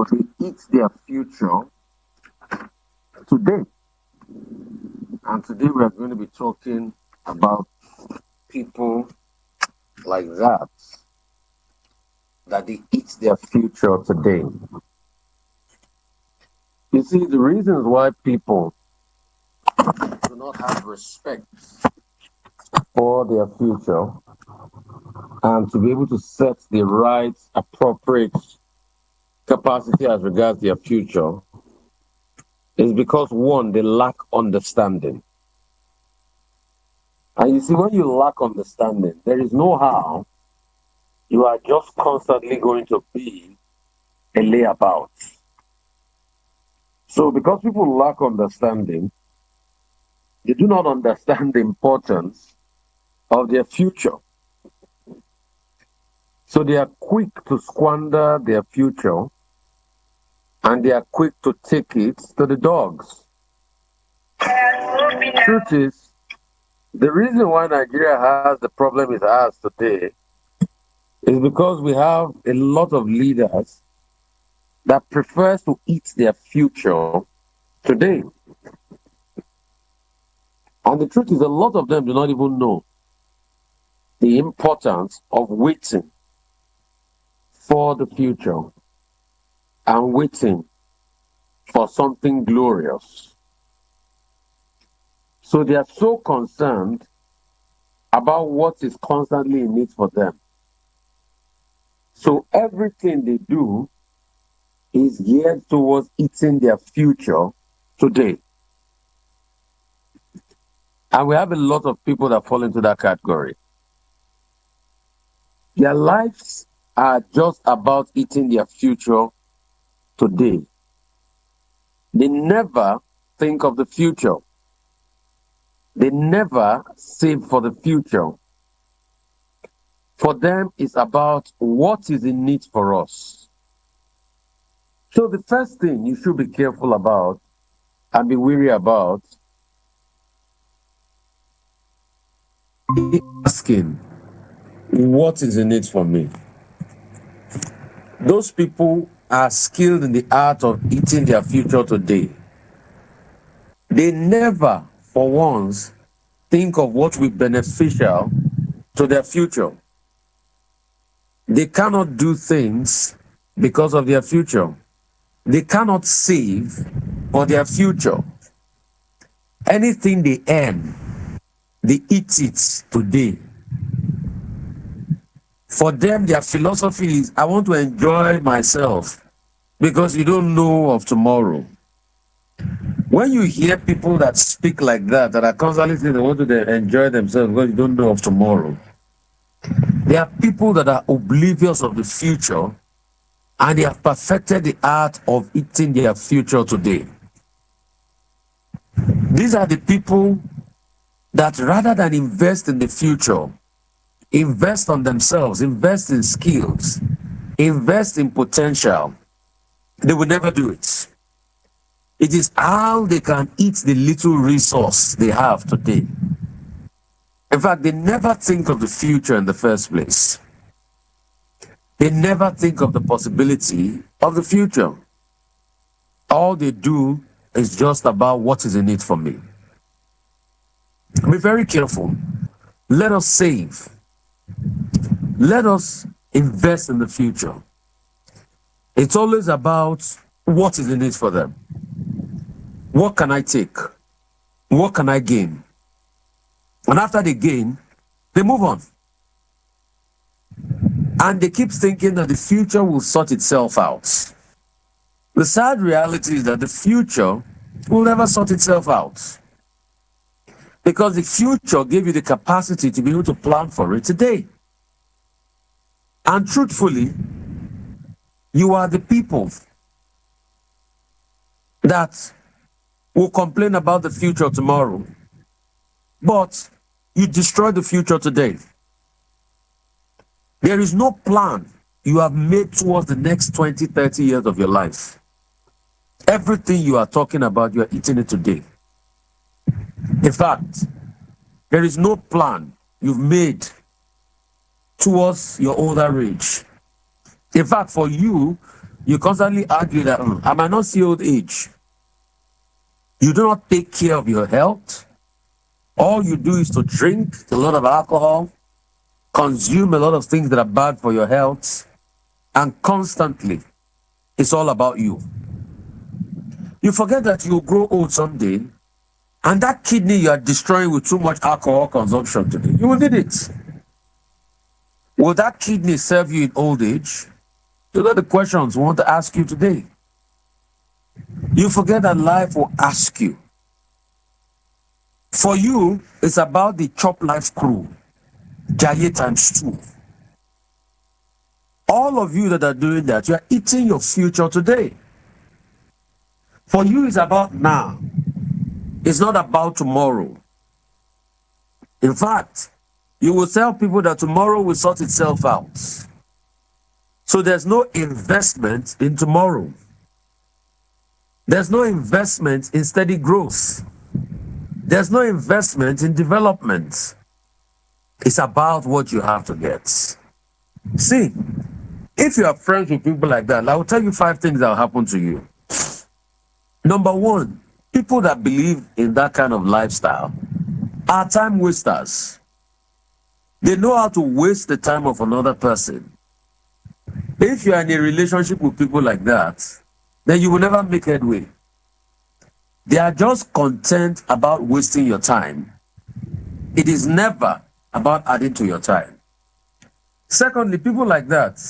but they eat their future today. And today we are going to be talking about people like that they eat their future today. You see, the reasons why people do not have respect for their future and to be able to set the right, appropriate capacity as regards their future is because one, they lack understanding. And you see, when you lack understanding, there is no how you are just constantly going to be a layabout. So, because people lack understanding, they do not understand the importance of their future. So, they are quick to squander their future and they are quick to take it to the dogs. Truth is, the reason why Nigeria has the problem it has today is because we have a lot of leaders that prefers to eat their future today. And the truth is, a lot of them do not even know the importance of waiting for the future and waiting for something glorious. So they are so concerned about what is constantly in it for them. So everything they do is geared towards eating their future today. And we have a lot of people that fall into that category. Their lives are just about eating their future today. They never think of the future. They never save for the future. For them, it's about what is in it for us. So the first thing you should be careful about and be wary about is asking, what is in it for me? Those people are skilled in the art of eating their future today. They never, for once, think of what will be beneficial to their future. They cannot do things because of their future. They cannot save for their future. Anything they earn, they eat it today. For them, their philosophy is, I want to enjoy myself because you don't know of tomorrow. When you hear people that speak like that are constantly saying they want to enjoy themselves because you don't know of tomorrow, there are people that are oblivious of the future and they have perfected the art of eating their future today. These are the people that rather than invest in the future, invest on themselves, invest in skills, invest in potential, they will never do it. It is how they can eat the little resource they have today. In fact, they never think of the future in the first place. They never think of the possibility of the future. All they do is just about what is in it for me. Be very careful. Let us save. Let us invest in the future. It's always about what is in it for them. What can I take? What can I gain? And after they gain, they move on. And they keep thinking that the future will sort itself out. The sad reality is that the future will never sort itself out. Because the future gave you the capacity to be able to plan for it today. And truthfully, you are the people that will complain about the future tomorrow, but you destroy the future today. There is no plan you have made towards the next 20, 30 years of your life. Everything you are talking about, you are eating it today. In fact, there is no plan you've made towards your older age. In fact, for you, You constantly argue that I might not see old age. You do not take care of your health. All you do is to drink a lot of alcohol, consume a lot of things that are bad for your health, and constantly it's all about you. You forget that you'll grow old someday, and that kidney you are destroying with too much alcohol consumption today, you will need it. Will that kidney serve you in old age? Those are the questions we want to ask you today. You forget that life will ask you. For you, it's about the Chop Life crew, Jaye times 2. All of you that are doing that, you are eating your future today. For you, it's about now. It's not about tomorrow. In fact, you will tell people that tomorrow will sort itself out. So there's no investment in tomorrow. There's no investment in steady growth. There's no investment in development. It's about what you have to get. See, if you are friends with people like that, I will tell you 5 things that will happen to you. Number 1, people that believe in that kind of lifestyle are time wasters. They know how to waste the time of another person. If you are in a relationship with people like that, then you will never make headway. They are just content about wasting your time. It is never about adding to your time. Secondly, people like that,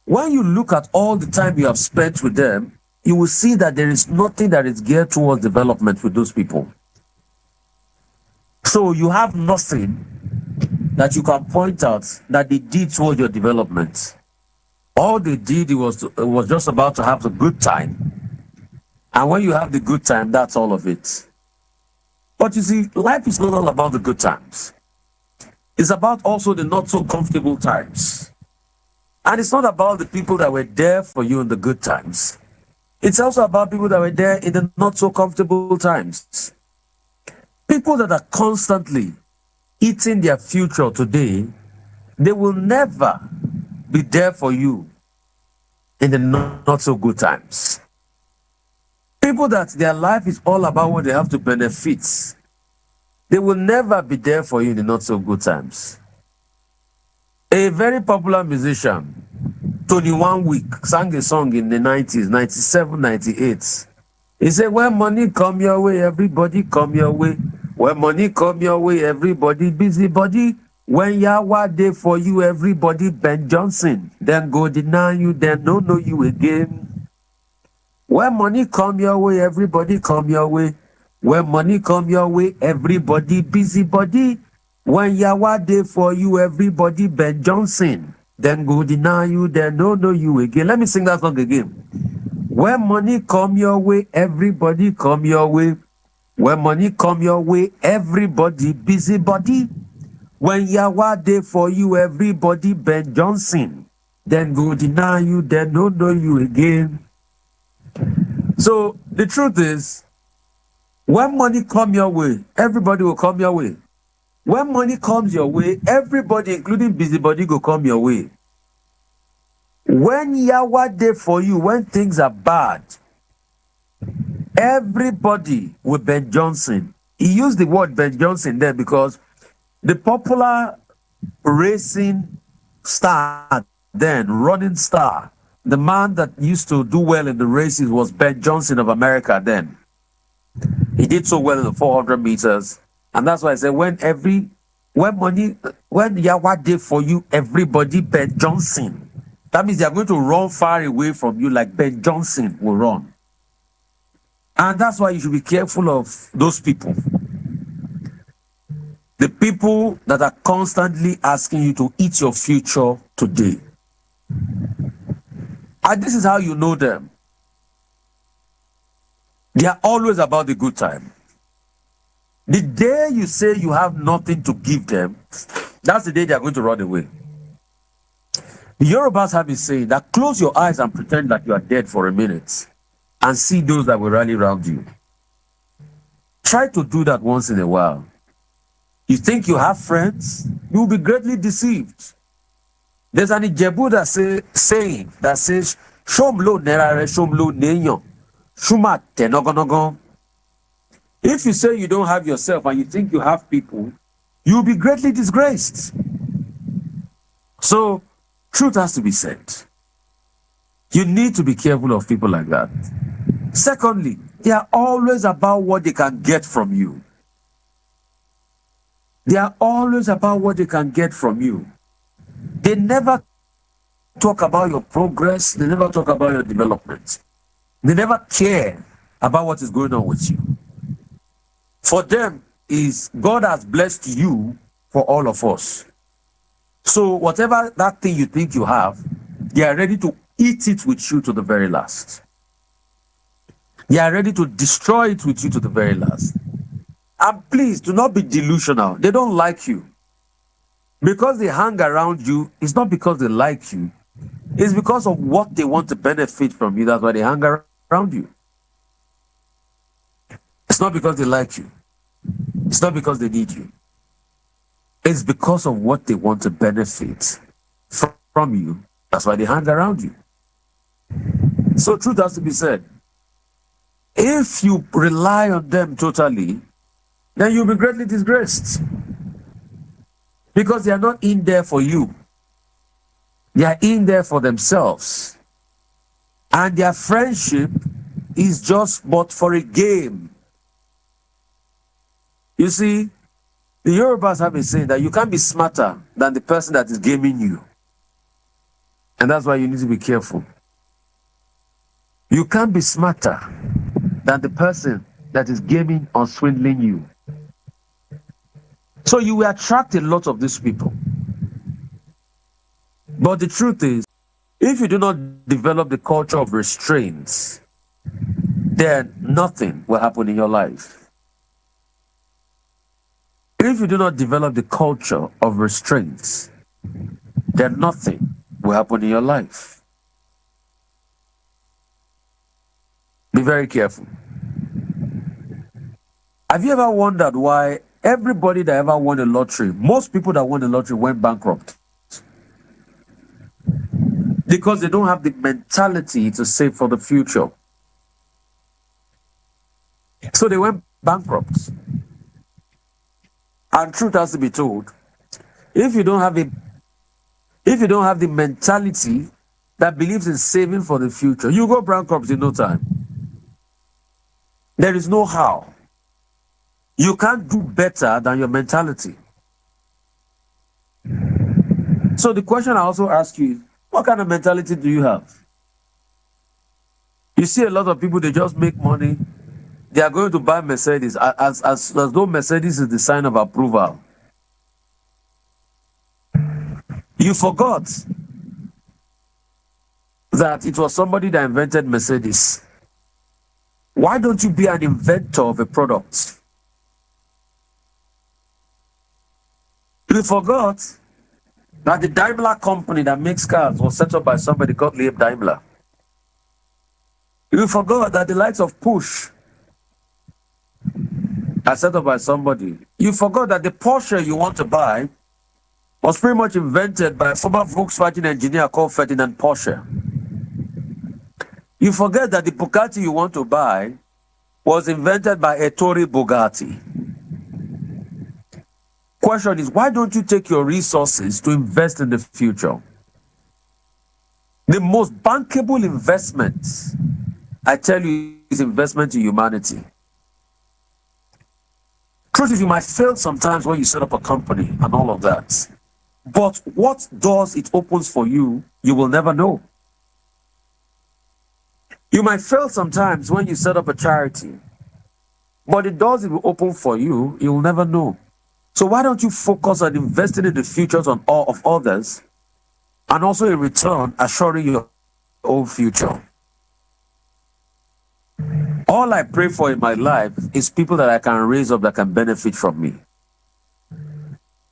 when you look at all the time you have spent with them, you will see that there is nothing that is geared towards development with those people. So you have nothing that you can point out that they did towards your development. All they did was just about to have a good time. And when you have the good time, that's all of it. But you see, life is not all about the good times. It's about also the not so comfortable times. And it's not about the people that were there for you in the good times. It's also about people that were there in the not so comfortable times. People that are constantly eating their future today, they will never be there for you in the not so good times. People that their life is all about what they have to benefit, they will never be there for you in the not so good times. A very popular musician, Tony One Week, sang a song in the 90s, 97, 98. He said, when money come your way, everybody come your way. When money come your way, everybody busybody. When Yahweh day for you, everybody Ben Johnson. Then go deny you, then no know you again. When money come your way, everybody come your way. When money come your way, everybody busybody. When Yahweh day for you, everybody Ben Johnson. Then go deny you, then no know you again. Let me sing that song again. When money come your way, everybody come your way. When money come your way, everybody busybody. When Yahweh day for you, everybody Ben Johnson. Then go deny you, then no know you again. So the truth is, when money come your way, everybody will come your way. When money comes your way, everybody, including busybody, will come your way. When Yahweh day for you, when things are bad, everybody will Ben Johnson. He used the word Ben Johnson there because the popular racing star then, running star, the man that used to do well in the races was Ben Johnson of America then. He did so well in the 400 meters. And that's why I said, when Yahweh did for you, everybody Ben Johnson. That means they are going to run far away from you like Ben Johnson will run. And that's why you should be careful of those people. The people that are constantly asking you to eat your future today. And this is how you know them. They are always about the good time. The day you say you have nothing to give them, that's the day they are going to run away. The Yorubas have been saying that close your eyes and pretend that you are dead for a minute and see those that will rally around you. Try to do that once in a while. You think you have friends? You will be greatly deceived. There's an Ijebu saying that says, Shomlo nerare, shomlo nenyo. Shuma tenogonogon. If you say you don't have yourself and you think you have people, you'll be greatly disgraced. So, truth has to be said. You need to be careful of people like that. Secondly, they are always about what they can get from you. They are always about what they can get from you. They never talk about your progress. They never talk about your development. They never care about what is going on with you. For them, is God has blessed you for all of us. So whatever that thing you think you have, they are ready to eat it with you to the very last. They are ready to destroy it with you to the very last. And please do not be delusional. They don't like you. Because they hang around you, it's not because they like you. It's because of what they want to benefit from you. That's why they hang around you. It's not because they like you. It's not because they need you. It's because of what they want to benefit from you. That's why they hang around you. So truth has to be said. If you rely on them totally, then you'll be greatly disgraced. Because they are not in there for you. They are in there for themselves. And their friendship is just but for a game. You see, the Yorubas have been saying that you can't be smarter than the person that is gaming you. And that's why you need to be careful. You can't be smarter than the person that is gaming or swindling you. So you will attract a lot of these people. But the truth is, if you do not develop the culture of restraints, then nothing will happen in your life. If you do not develop the culture of restraints, then nothing will happen in your life. Be very careful. Have you ever wondered why everybody that ever won the lottery, most people that won the lottery went bankrupt? Because they don't have the mentality to save for the future. So they went bankrupt. And truth has to be told, if you don't have the mentality that believes in saving for the future, you go bankrupt in no time. There is no how. You can't do better than your mentality. So the question I also ask you is, what kind of mentality do you have? You see a lot of people, they just make money. They are going to buy Mercedes as though Mercedes is the sign of approval. You forgot that it was somebody that invented Mercedes. Why don't you be an inventor of a product? You forgot that the Daimler company that makes cars was set up by somebody called Liam Daimler. You forgot that the likes of Push are set up by somebody. You forgot that the Porsche you want to buy was pretty much invented by a former Volkswagen engineer called Ferdinand Porsche. You forget that the Bugatti you want to buy was invented by Ettore Bugatti. Question is, why don't you take your resources to invest in the future? The most bankable investment, I tell you, is investment in humanity. Truth is, you might fail sometimes when you set up a company and all of that. But what doors it opens for you, you will never know. You might fail sometimes when you set up a charity. But the doors it will open for you, you will never know. So why don't you focus on investing in the futures of others, and also in return assuring your own future? All I pray for in my life is people that I can raise up that can benefit from me.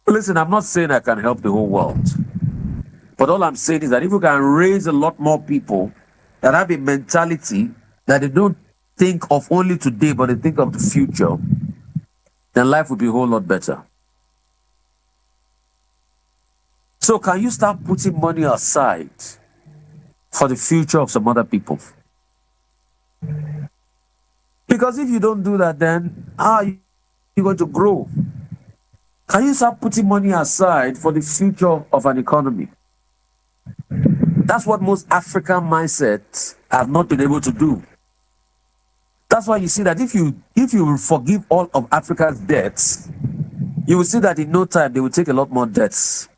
Listen, I'm not saying I can help the whole world. But all I'm saying is that if we can raise a lot more people that have a mentality that they don't think of only today, but they think of the future, then life will be a whole lot better. So can you start putting money aside for the future of some other people. Because if you don't do that, then how are you going to grow? Can you start putting money aside for the future of an economy? That's what most African mindsets have not been able to do. That's why you see that if you forgive all of Africa's debts, you will see that in no time they will take a lot more debts.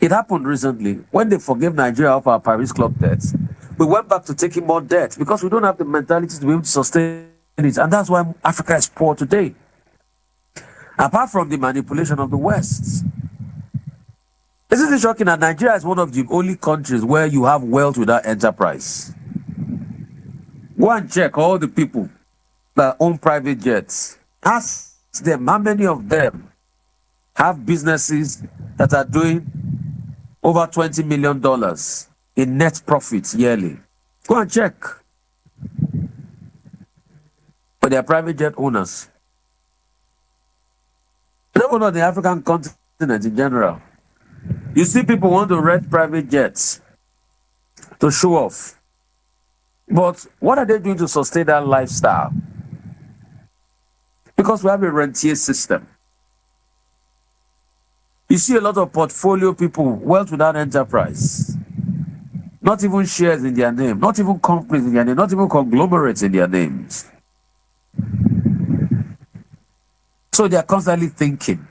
It happened recently when they forgave Nigeria of our Paris Club debts. We went back to taking more debt because we don't have the mentality to be able to sustain it, and that's why Africa is poor today. Apart from the manipulation of the West. Isn't it shocking that Nigeria is one of the only countries where you have wealth without enterprise? Go and check all the people that own private jets. Ask them how many of them have businesses that are doing over $20 million in net profits yearly. Go and check. But they are private jet owners. Even on the African continent in general. You see people want to rent private jets to show off. But what are they doing to sustain that lifestyle? Because we have a rentier system. You see a lot of portfolio people, wealth without enterprise. Not even shares in their name, not even companies in their name, not even conglomerates in their names. So they are constantly thinking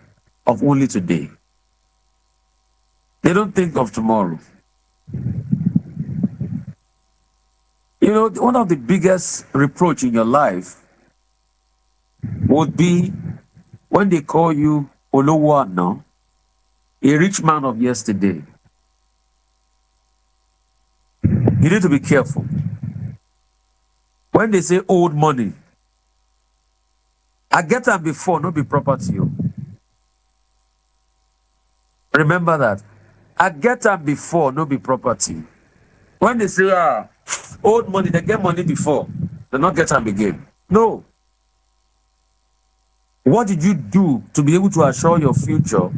of only today. They don't think of tomorrow. You know, one of the biggest reproach in your life would be when they call you Olowo Ana, a rich man of yesterday. You need to be careful. When they say old money, I get them before, not be proper to you. Remember that. I get them before, not be property. When they say, old money, they get money before, they not get them again. No. What did you do to be able to assure your future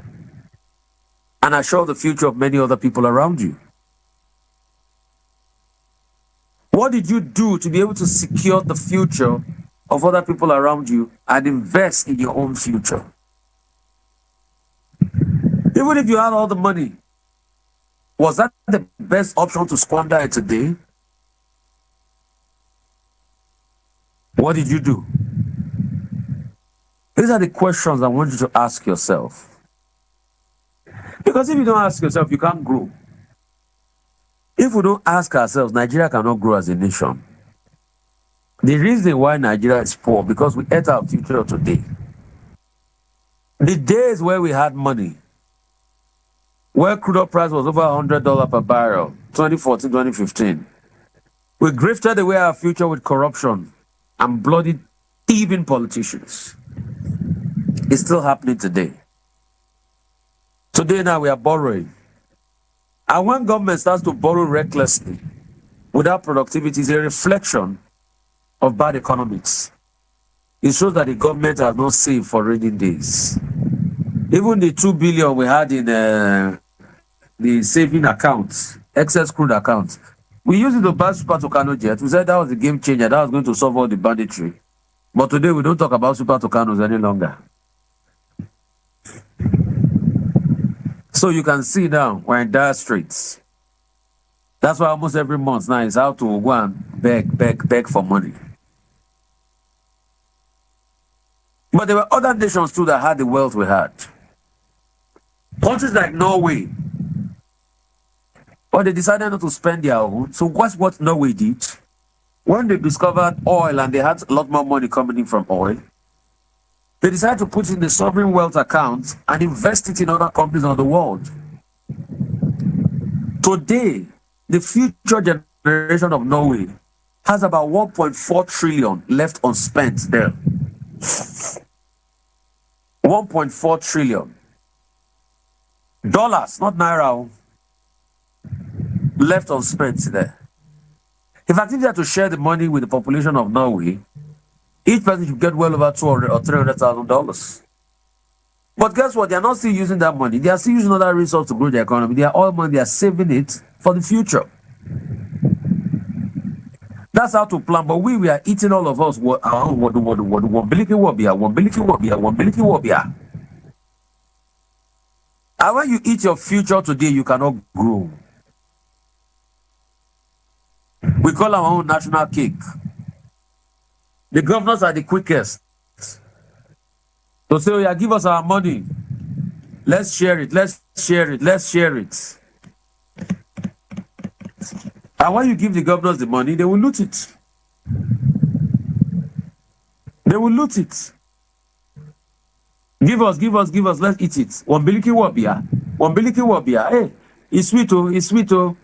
and assure the future of many other people around you? What did you do to be able to secure the future of other people around you and invest in your own future? Even if you had all the money, was that the best option to squander it today? What did you do? These are the questions I want you to ask yourself. Because if you don't ask yourself, you can't grow. If we don't ask ourselves, Nigeria cannot grow as a nation. The reason why Nigeria is poor, because we ate our future today. The days where we had money, where crude oil price was over $100 per barrel, 2014, 2015, we grifted away our future with corruption and bloody, thieving politicians. It's still happening today. Today now we are borrowing. And when government starts to borrow recklessly, without productivity, it's a reflection of bad economics. It shows that the government has not saved for rainy days. Even the 2 billion we had in the saving accounts, excess crude accounts, we used it to buy Super Tucano jet. We said that was the game changer. That was going to solve all the banditry. But today we don't talk about Super Tucanos any longer. So you can see now we're in dire straits. That's why almost every month now is how to go and beg for money. But there were other nations too that had the wealth we had. Countries like Norway. But they decided not to spend their own. So what's what Norway did? When they discovered oil and they had a lot more money coming in from oil, they decided to put in the sovereign wealth account and invest it in other countries of the world. Today, the future generation of Norway has about 1.4 trillion left unspent there. 1.4 trillion. Dollars, not naira, left unspent there. In fact, if they had to share the money with the population of Norway, each person should get well over $200,000 or $300,000. But guess what? They are not still using that money. They are still using other resources to grow their economy. They are all money. They are saving it for the future. That's how to plan. But we are eating all of us. What? And when you eat your future today, you cannot grow. We call our own national cake. The governors are the quickest. So say, oh yeah, give us our money. Let's share it. Let's share it. Let's share it. And when you give the governors the money, they will loot it. They will loot it. Give us, give us, give us. Let's eat it. One biliki wabia. One biliki wabia. Hey, it's sweet, oh, it's sweet, oh.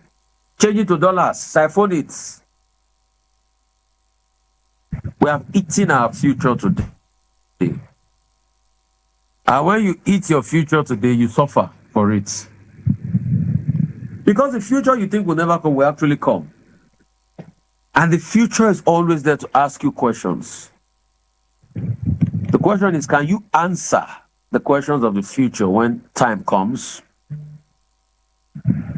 Change it to dollars. Siphon it. We have eaten our future today. And when you eat your future today, you suffer for it. Because the future you think will never come will actually come. And the future is always there to ask you questions. The question is, can you answer the questions of the future when time comes?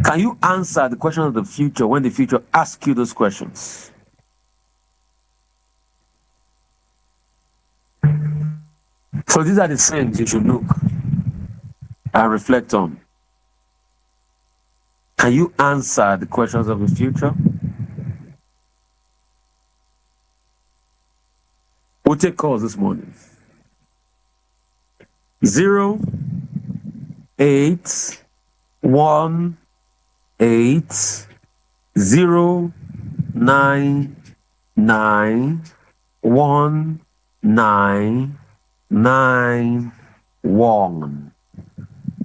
Can you answer the questions of the future when the future asks you those questions? So these are the things you should look and reflect on. Can you answer the questions of the future? We'll take calls this morning. 081-819-1991.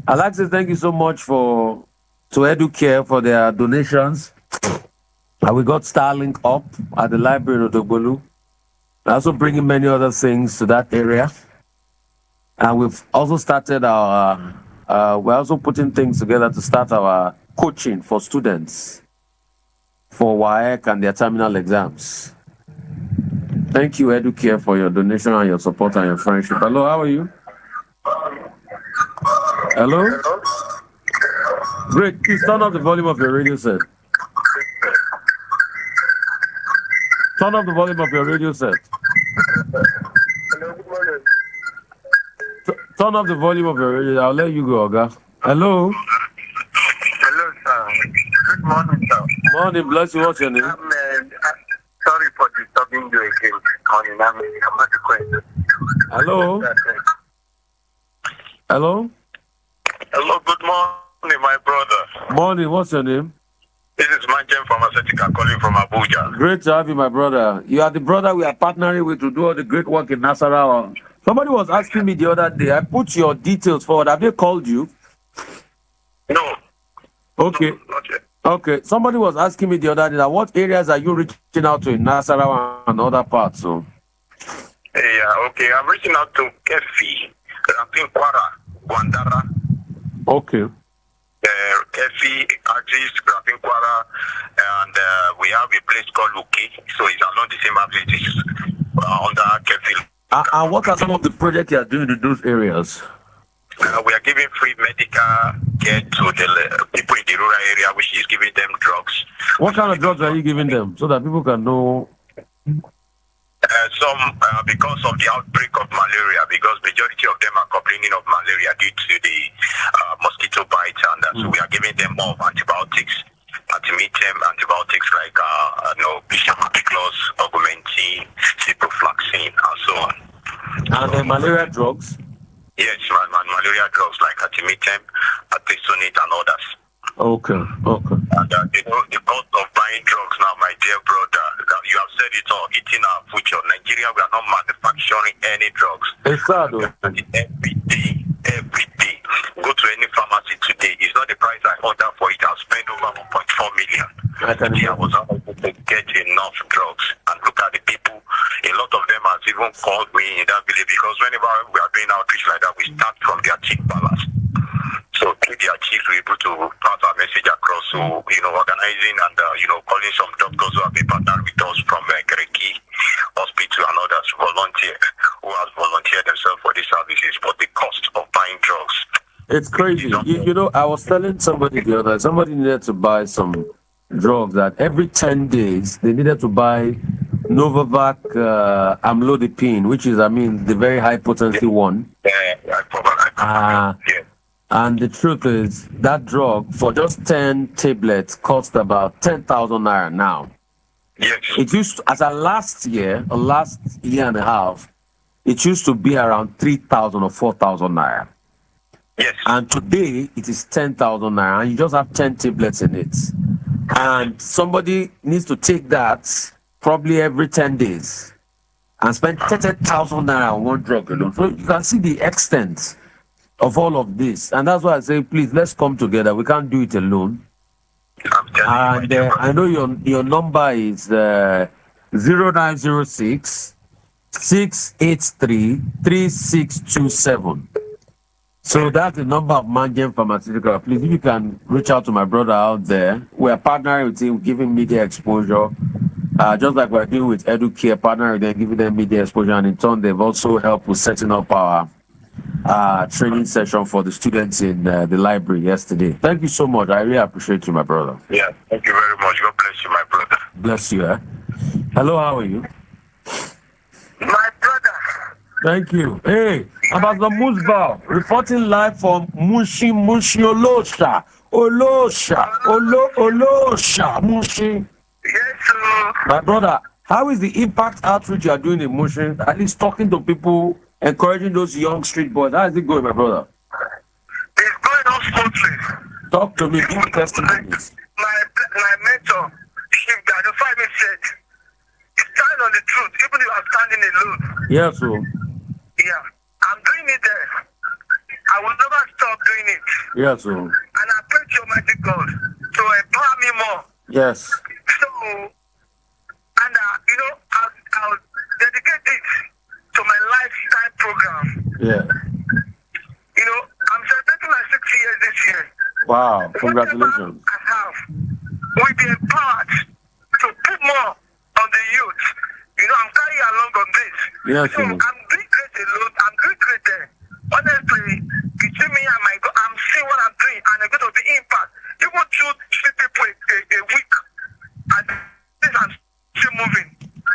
Alexis, thank you so much to Educare for their donations. And we got Starlink up at the library of Odogbolu. We're also bringing many other things to that area. And we've also started we're also putting things together to start our coaching for students for WAEC and their terminal exams. Thank you, Educare, for your donation and your support and your friendship. Hello, how are you? Hello? Great. Please turn up the volume of your radio set. Turn up the volume of your radio set. Hello, good morning. Turn up the volume of your radio. I'll let you go, Oga. Hello? Hello, sir. Good morning, sir. Morning, bless you. What's your name? Sorry for disturbing you again this morning. I'm not the question. Hello? Hello? Hello, good morning, my brother. Morning, what's your name? This is Manjem Pharmaceutica calling from Abuja. Great to have you, my brother. You are the brother we are partnering with to do all the great work in Nasarawa. Somebody was asking me the other day, I put your details forward. Have they called you? No. Okay. No, not yet. Okay. Somebody was asking me the other day, what areas are you reaching out to in Nasarawa and other parts? So. Yeah, okay. I'm reaching out to Kefi, Kwara, Wandara. Okay. Kefi, Agis, Kwara, and we have a place called Luki, so it's along the same activities under Kefi. And what are some of the projects you are doing in those areas? We are giving free medical care to the people in the rural area, which is giving them drugs. What kind of drugs are you giving them so that people can know? Because of the outbreak of malaria, because majority of them are complaining of malaria due to the mosquito bites, and so we are giving them more antibiotics, artemether antibiotics like bishopiclos, augmentin, ciprofloxacin, and so on. And the malaria drugs? Yes, malaria drugs like artemether, artesunate, and others. Okay. And the cost of buying drugs now, my dear brother, you have said it all, eating our future. Nigeria, we are not manufacturing any drugs. It's sad, though. Every day. Go to any pharmacy today. It's not the price I order for it. I'll spend over 1.4 million. I was not able to get enough drugs. And look at the people. A lot of them has even called me in that village, because whenever we are doing outreach like that, we start from their chief palace. So through their chiefs, we're able to pass our message across. So, organizing and, calling some doctors who have been partnered with us from Greki Hospital and others who have volunteered themselves for these services. But the cost of buying drugs. It's crazy. I was telling somebody the other, somebody needed to buy some drugs that every 10 days they needed to buy Novavax amlodipine, which is, the very high potency one. And the truth is, that drug for just 10 tablets cost about 10,000 naira now. Yes. It used to, as a last year and a half, it used to be around 3,000 or 4,000 naira. Yes. And today it is 10,000 naira, and you just have 10 tablets in it. And somebody needs to take that probably every 10 days and spend 30,000 naira on one drug alone. So you can see the extent of all of this. And that's why I say, please, let's come together. We can't do it alone. And I know your number is 0906 683 3627. So that's the number of Mangen Pharmaceutical. Please, if you can reach out to my brother out there. We're partnering with him, giving media exposure. Just like we're doing with EduCare, partnering with them, giving them media exposure. And in turn, they've also helped with setting up our training session for the students in the library yesterday. Thank you so much. I really appreciate you, my brother. Yeah, thank you very much. God bless you, my brother. Bless you. Hello, how are you? My brother. Thank you. Hey, Ambassador Musbah, reporting live from Mushi Olosha. Mushi. Yes, sir. My brother, how is the impact outreach you are doing in Mushi? At least talking to people, encouraging those young street boys. How is it going, my brother? It's going on smoothly. Talk to me, give me testimonies. My mentor, Chief Rufai said, stand on the truth, even if I'm standing alone. Yes, sir. Yeah, I'm doing it there. I will never stop doing it. Yes, sir. And I pray to Almighty God to empower me more. Yes. So, and I'll dedicate it to my lifetime program. Yeah. I'm celebrating my 6 years this year. Wow, congratulations. I have, we'll be empowered to put more on the youth. I'm carrying along on this. Yes, so I'm doing great alone. I'm doing great there. Honestly, between me and my God, I'm seeing what I'm doing, and I'm going to be impact. Even 2-3 people a week, and this I'm still moving.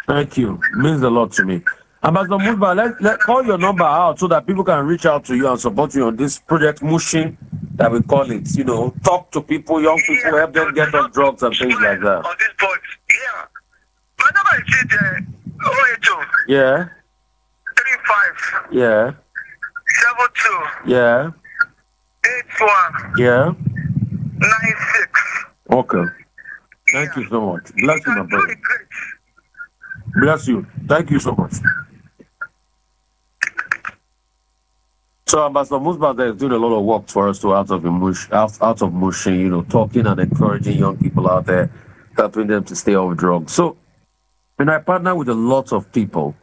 Thank you. It means a lot to me. Ambassador Musbah, let call your number out so that people can reach out to you and support you on this project Mushi, that we call it. Talk to people, young people, help them get off drugs and things like that. On this point, yeah. My number is 082. Yeah. 35. Yeah. 72. Yeah. 81. Yeah. 96. Okay. Thank you so much. Bless you, my brother. Bless you. Thank you so much. So Ambassador Musbah there is doing a lot of work for us out of Mushi, talking and encouraging young people out there, helping them to stay off drugs. So, I partner with a lot of people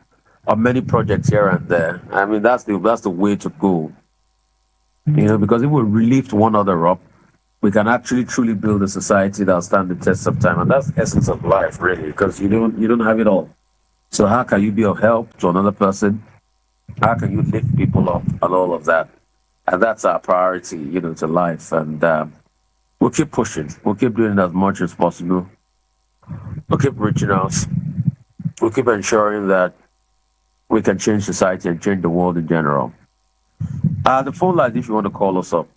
on many projects here and there. That's the way to go. Because if we lift one other up, we can actually truly build a society that'll stand the test of time. And that's the essence of life, really, because you don't have it all. So how can you be of help to another person? How can you lift people up and all of that? And that's our priority, to life. And we'll keep pushing. We'll keep doing as much as possible. We'll keep reaching out. We'll keep ensuring that we can change society and change the world in general. The phone line, if you want to call us up,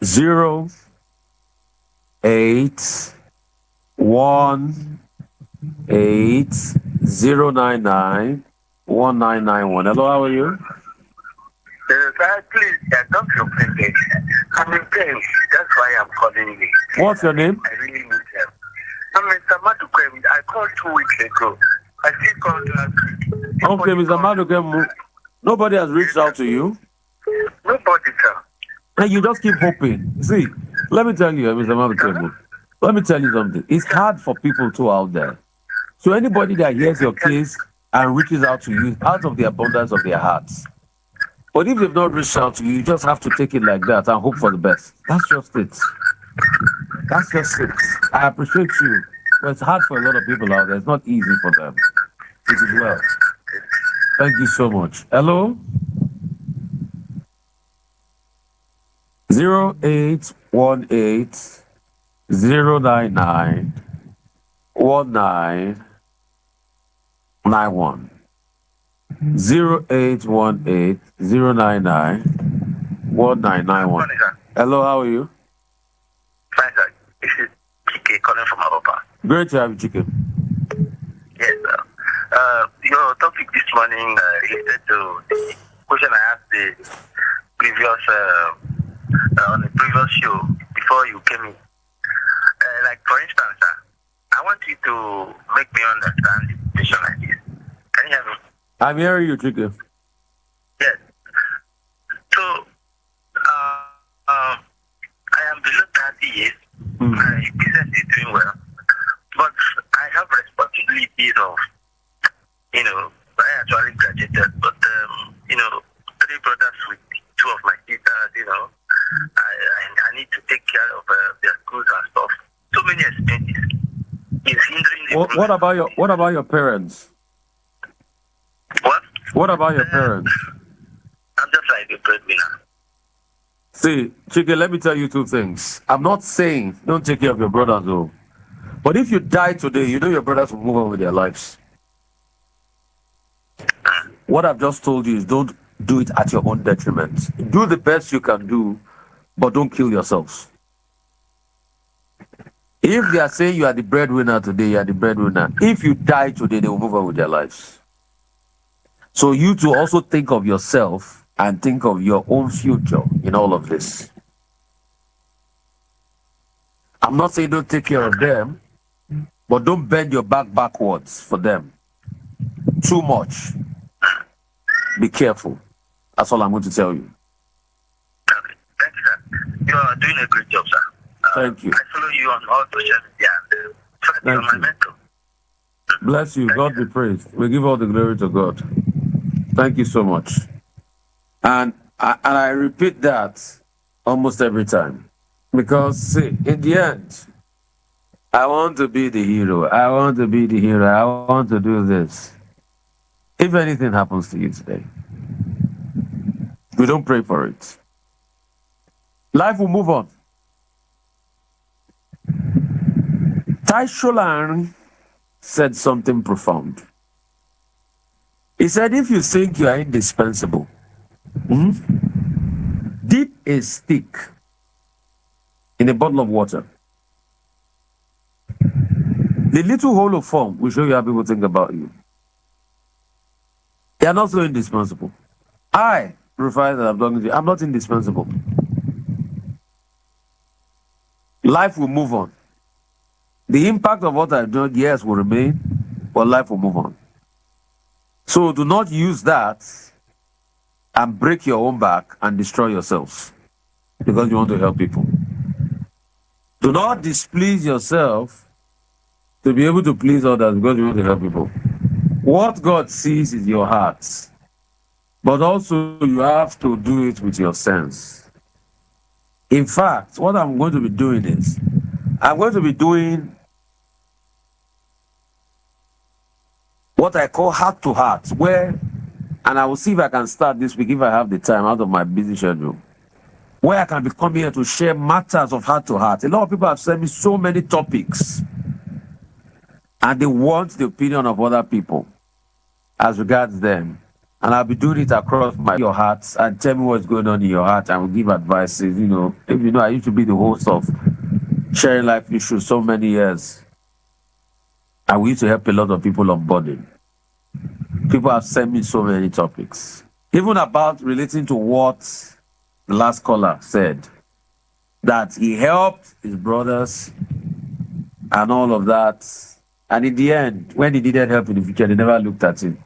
08180991991. Hello, how are you? Please, don't feel offended. I'm in pain. That's why I'm calling you. What's your name? I really need help. I'm Mr. Madukwem. I called 2 weeks ago. I still called last week. Okay, Mr. Madukwem. Nobody has reached out to you? Nobody, sir. And you just keep hoping. See, let me tell you, Mr. Madukwem. Let me tell you something. It's hard for people too out there. So anybody that hears your case and reaches out to you out of the abundance of their hearts. But if they've not reached out to you, you just have to take it like that and hope for the best. That's just it. That's just it. I appreciate you. But it's hard for a lot of people out there. It's not easy for them. It is well. Thank you so much. Hello? 0818 099 1991. 0818 099 1991. Hello, how are you? Fine, sir. This is PK calling from Ababa. Great to have you, Chicken. Yes, sir. Your topic this morning related to the question I asked the previous on the previous show before you came in. Like for instance, sir, I want you to make me understand the situation like this. Can you hear me? I'm hearing you, Chicken. Yes. So, I am below 30 years. My business is doing well, but I have responsibilities of, I actually graduated, but three brothers with two of my sisters. I need to take care of their schools and stuff. So many expenses. It's hindering the What about your parents? What? What about your parents? I'm just like a breadwinner. See, Chicken, let me tell you two things. I'm not saying don't take care of your brothers, though. But if you die today, you know your brothers will move on with their lives. What I've just told you is don't do it at your own detriment. Do the best you can do, but don't kill yourselves. If they are saying you are the breadwinner today, you are the breadwinner. If you die today, they will move on with their lives. So you to also think of yourself and think of your own future in all of this. I'm not saying don't take care of them, but don't bend your back backwards for them. Too much. Be careful. That's all I'm going to tell you. Okay. Thank you, sir. You are doing a great job, sir. Thank you. I follow you on all social media and you're my mentor. Bless you. God be praised. We give all the glory to God. Thank you so much. And I repeat that almost every time. Because, see, in the end, I want to be the hero. I want to be the hero. I want to do this. If anything happens to you today, we don't pray for it. Life will move on. Tai Sholan said something profound. He said, if you think you are indispensable, dip a stick in a bottle of water. The little hole of form will show you how people think about you. They are not so indispensable. I, Rufai, that I'm talking to you, I'm not indispensable. Life will move on. The impact of what I've done, yes, will remain, but life will move on. So do not use that and break your own back and destroy yourselves because you want to help people. Do not displease yourself to be able to please others because you want to help people. What God sees is your heart, but also you have to do it with your sense. In fact, what I'm going to be doing is, I'm going to be doing what I call heart to heart, where, and I will see if I can start this week if I have the time out of my busy schedule, where I can be coming here to share matters of heart to heart. A lot of people have sent me so many topics, and they want the opinion of other people as regards them. And I'll be doing it across your hearts and tell me what's going on in your heart and will give advices. If you know, I used to be the host of Sharing Life Issues so many years. And we used to help a lot of people on boarding. People have sent me so many topics. Even about relating to what the last caller said, that he helped his brothers and all of that. And in the end, when he needed help in the future, they never looked at him.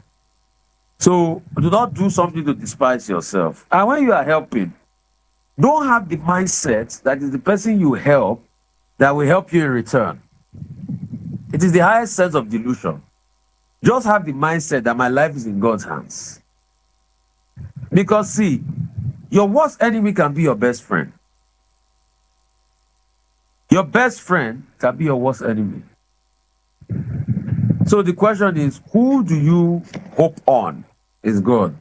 So do not do something to despise yourself. And when you are helping, don't have the mindset that is the person you help that will help you in return. It is the highest sense of delusion. Just have the mindset that my life is in God's hands. Because see, your worst enemy can be your best friend. Your best friend can be your worst enemy. So the question is, who do you hope on? Is God.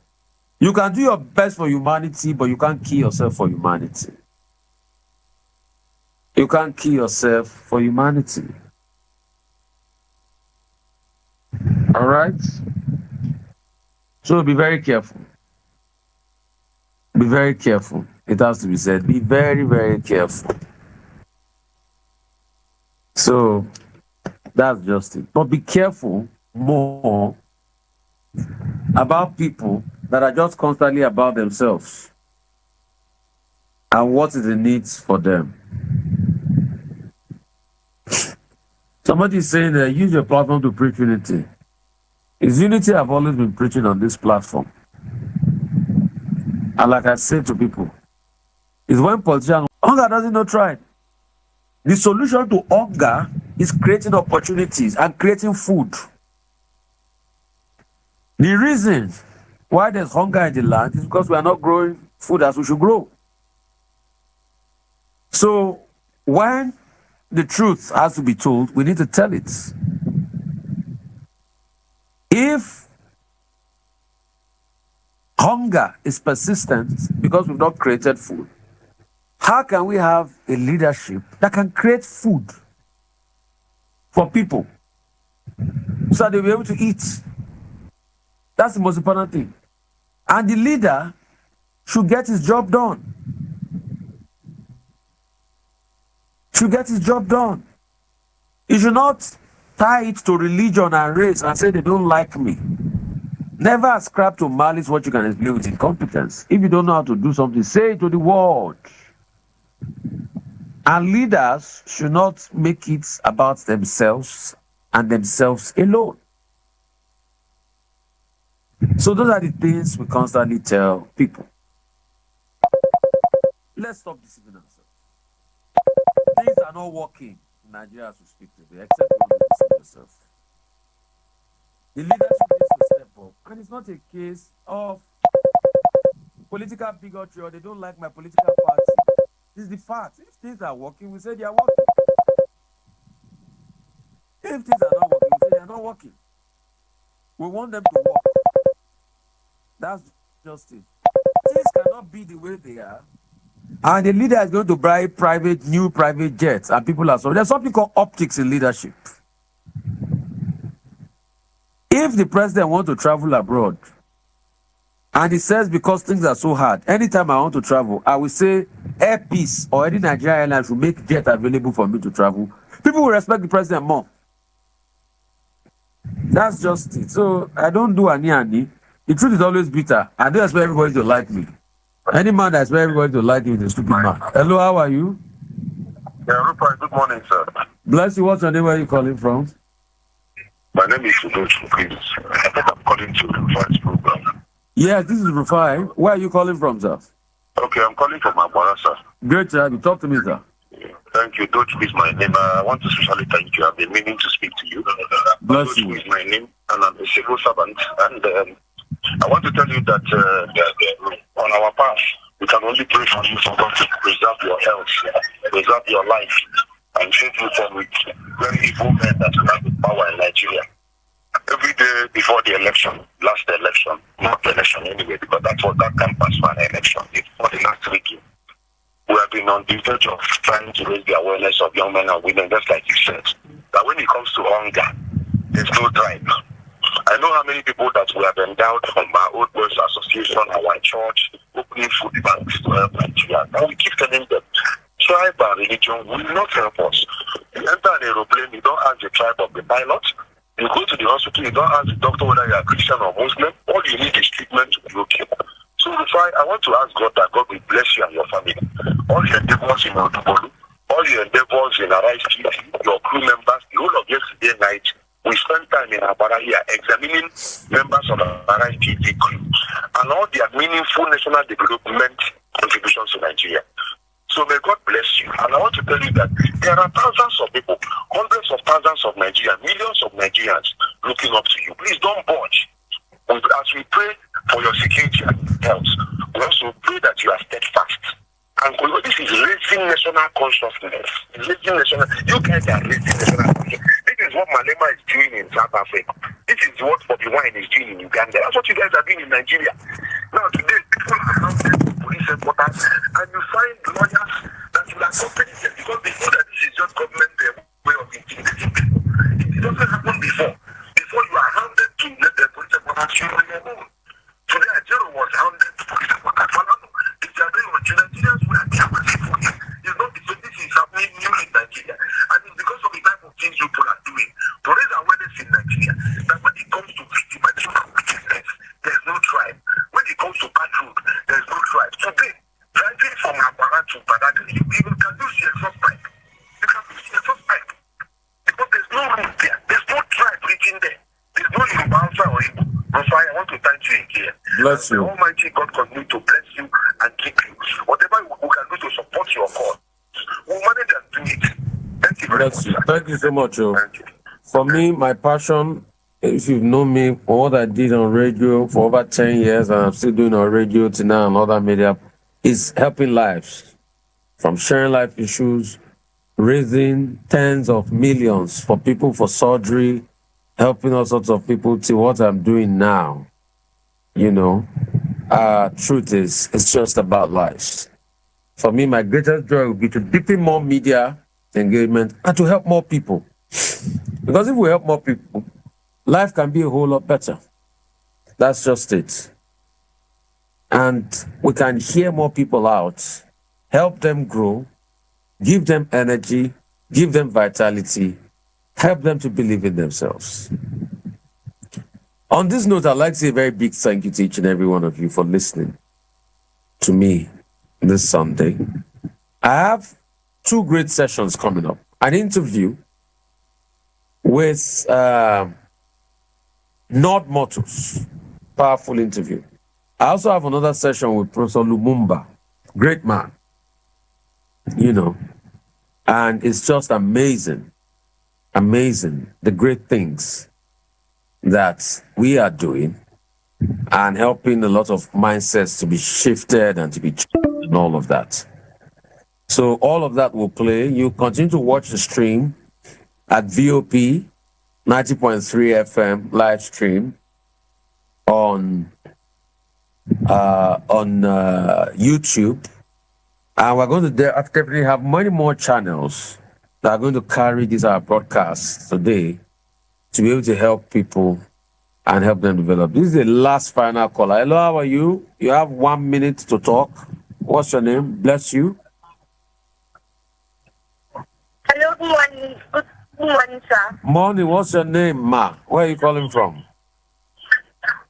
You can do your best for humanity, but you can't kill yourself for humanity. You can't kill yourself for humanity. All right? So be very careful. Be very careful. It has to be said. Be very, very careful. So that's just it. But be careful more about people that are just constantly about themselves and what is the needs for them. Somebody is saying that use your platform to preach unity. Is unity I've always been preaching on this platform. And like I say to people, is when politicians, hunger doesn't know tribe. The solution to hunger is creating opportunities and creating food. The reason why there's hunger in the land is because we are not growing food as we should grow. So when the truth has to be told, we need to tell it. If hunger is persistent because we've not created food, how can we have a leadership that can create food for people so that they'll be able to eat? That's the most important thing. And the leader should get his job done. Should get his job done. He should not tie it to religion and race and say they don't like me. Never ascribe to malice what you can explain with incompetence. If you don't know how to do something, say it to the world. And leaders should not make it about themselves and themselves alone. So those are the things we constantly tell people. Let's stop deceiving ourselves. Things are not working in Nigeria as we speak today, except you want to deceive yourself. The leadership needs to step up. And it's not a case of political bigotry or they don't like my political party. This is the fact. If things are working, we say they are working. If things are not working, we say they are not working. We want them to work. That's just it. Things cannot be the way they are. And the leader is going to buy new private jets, and people are so. There's something called optics in leadership. If the president wants to travel abroad, and he says because things are so hard, anytime I want to travel, I will say Air Peace or any Nigerian airline will make jet available for me to travel. People will respect the president more. That's just it. So I don't do ani. The truth is always bitter. I don't expect everybody to like me. Any man that expects everybody to like you is a stupid man. Hello, how are you? Yeah, Rufai, good morning, sir. Bless you. What's your name? Where are you calling from? My name is Civic. I think I'm calling to Rufai's program. Yes, this is Rufai. Where are you calling from, sir? Okay, I'm calling from Abuja, sir. Great, sir. You talk to me, sir. Thank you. Doge is my name. I want to especially thank you. I've been meaning to speak to you. Bless you. Doge is my name, and I'm a civil servant. And I want to tell you that on our path, we can only pray for you for God to preserve your health, preserve your life, and save you from very evil men that have the power in Nigeria. Every day before the election, last election, not the election anyway, because that's what that campus for an election, before the last weekend, we have been on the verge of trying to raise the awareness of young men and women, just like you said, that when it comes to hunger, there's no drive. I know how many people that we have endowed from our Old Boys Association, our church, opening food banks to help Nigeria. And we keep telling them, tribe and religion will not help us. You enter an aeroplane, you don't ask the tribe of the pilot. You go to the hospital, you don't ask the doctor whether you are Christian or Muslim. All you need is treatment to be okay. So Rufai, I want to ask God that God will bless you and your family. All your endeavors in Odubolu, all your endeavors in Arise TV, your crew members, the whole of yesterday night, we spent time in Abara here examining members of Arise TV crew and all their meaningful national development contributions to Nigeria. So may God bless you. And I want to tell you that there are thousands of people, hundreds of thousands of Nigerians, millions of Nigerians looking up to you. Please don't budge. As we pray for your security and health, we also pray that you are steadfast. And this is raising national consciousness. You guys are raising national consciousness. This is what Malema is doing in South Africa. This is what Bobby Wine is doing in Uganda. That's what you guys are doing in Nigeria. Now today, people are now police headquarters, and you find lawyers that will accompany them because they know that this is just government way of intimidating people. It doesn't happen before. Before you are handed to let the police department you on your own. Today, Ajero was handed to police department. If you are doing what Nigerians were capable for you, it's not because this is happening new in Nigeria. And it's because of the type of things people are doing to raise awareness in Nigeria that when it comes to victimization of wickedness, there's no tribe. When it comes to bad food, there's no tribe. Today, driving from Abara to Badagry, you even can do see exhaust pipe. You can do see exhaust pipe. Because there's no room there. There's no tribe reaching there. There's no Yoruba Hausa or Igbo. Rufai, I want to thank you again. Bless you. The Almighty God continue to bless you and keep you. Whatever we can do to support your cause, we'll manage and do it. Thank you very much. You. Thank you so much. Thank you. For me, my passion, if you've known me, for what I did on radio for over 10 years, and I'm still doing on radio to now and other media, is helping lives. From sharing life issues, raising tens of millions for people for surgery, helping all sorts of people to what I'm doing now. You know, truth is, it's just about lives. For me, my greatest joy would be to deepen more media engagement and to help more people. Because if we help more people, life can be a whole lot better. That's just it. And we can hear more people out, help them grow, give them energy, give them vitality, help them to believe in themselves. On this note, I'd like to say a very big thank you to each and every one of you for listening to me this Sunday. I have 2 great sessions coming up. An interview with Nord Motors, powerful interview. I also have another session with Professor Lumumba, great man, you know, and it's just amazing the great things that we are doing and helping a lot of mindsets to be shifted and to be changed and all of that. So all of that will play. You continue to watch the stream at VOP 90.3 FM live stream on YouTube, and we're going to definitely have many more channels that are going to carry these broadcasts today to be able to help people and help them develop. This is the last final caller. Hello, how are you? You have 1 minute to talk. What's your name? Bless you. Hello, good morning. Good morning, sir. Morning. What's your name, ma? Where are you calling from?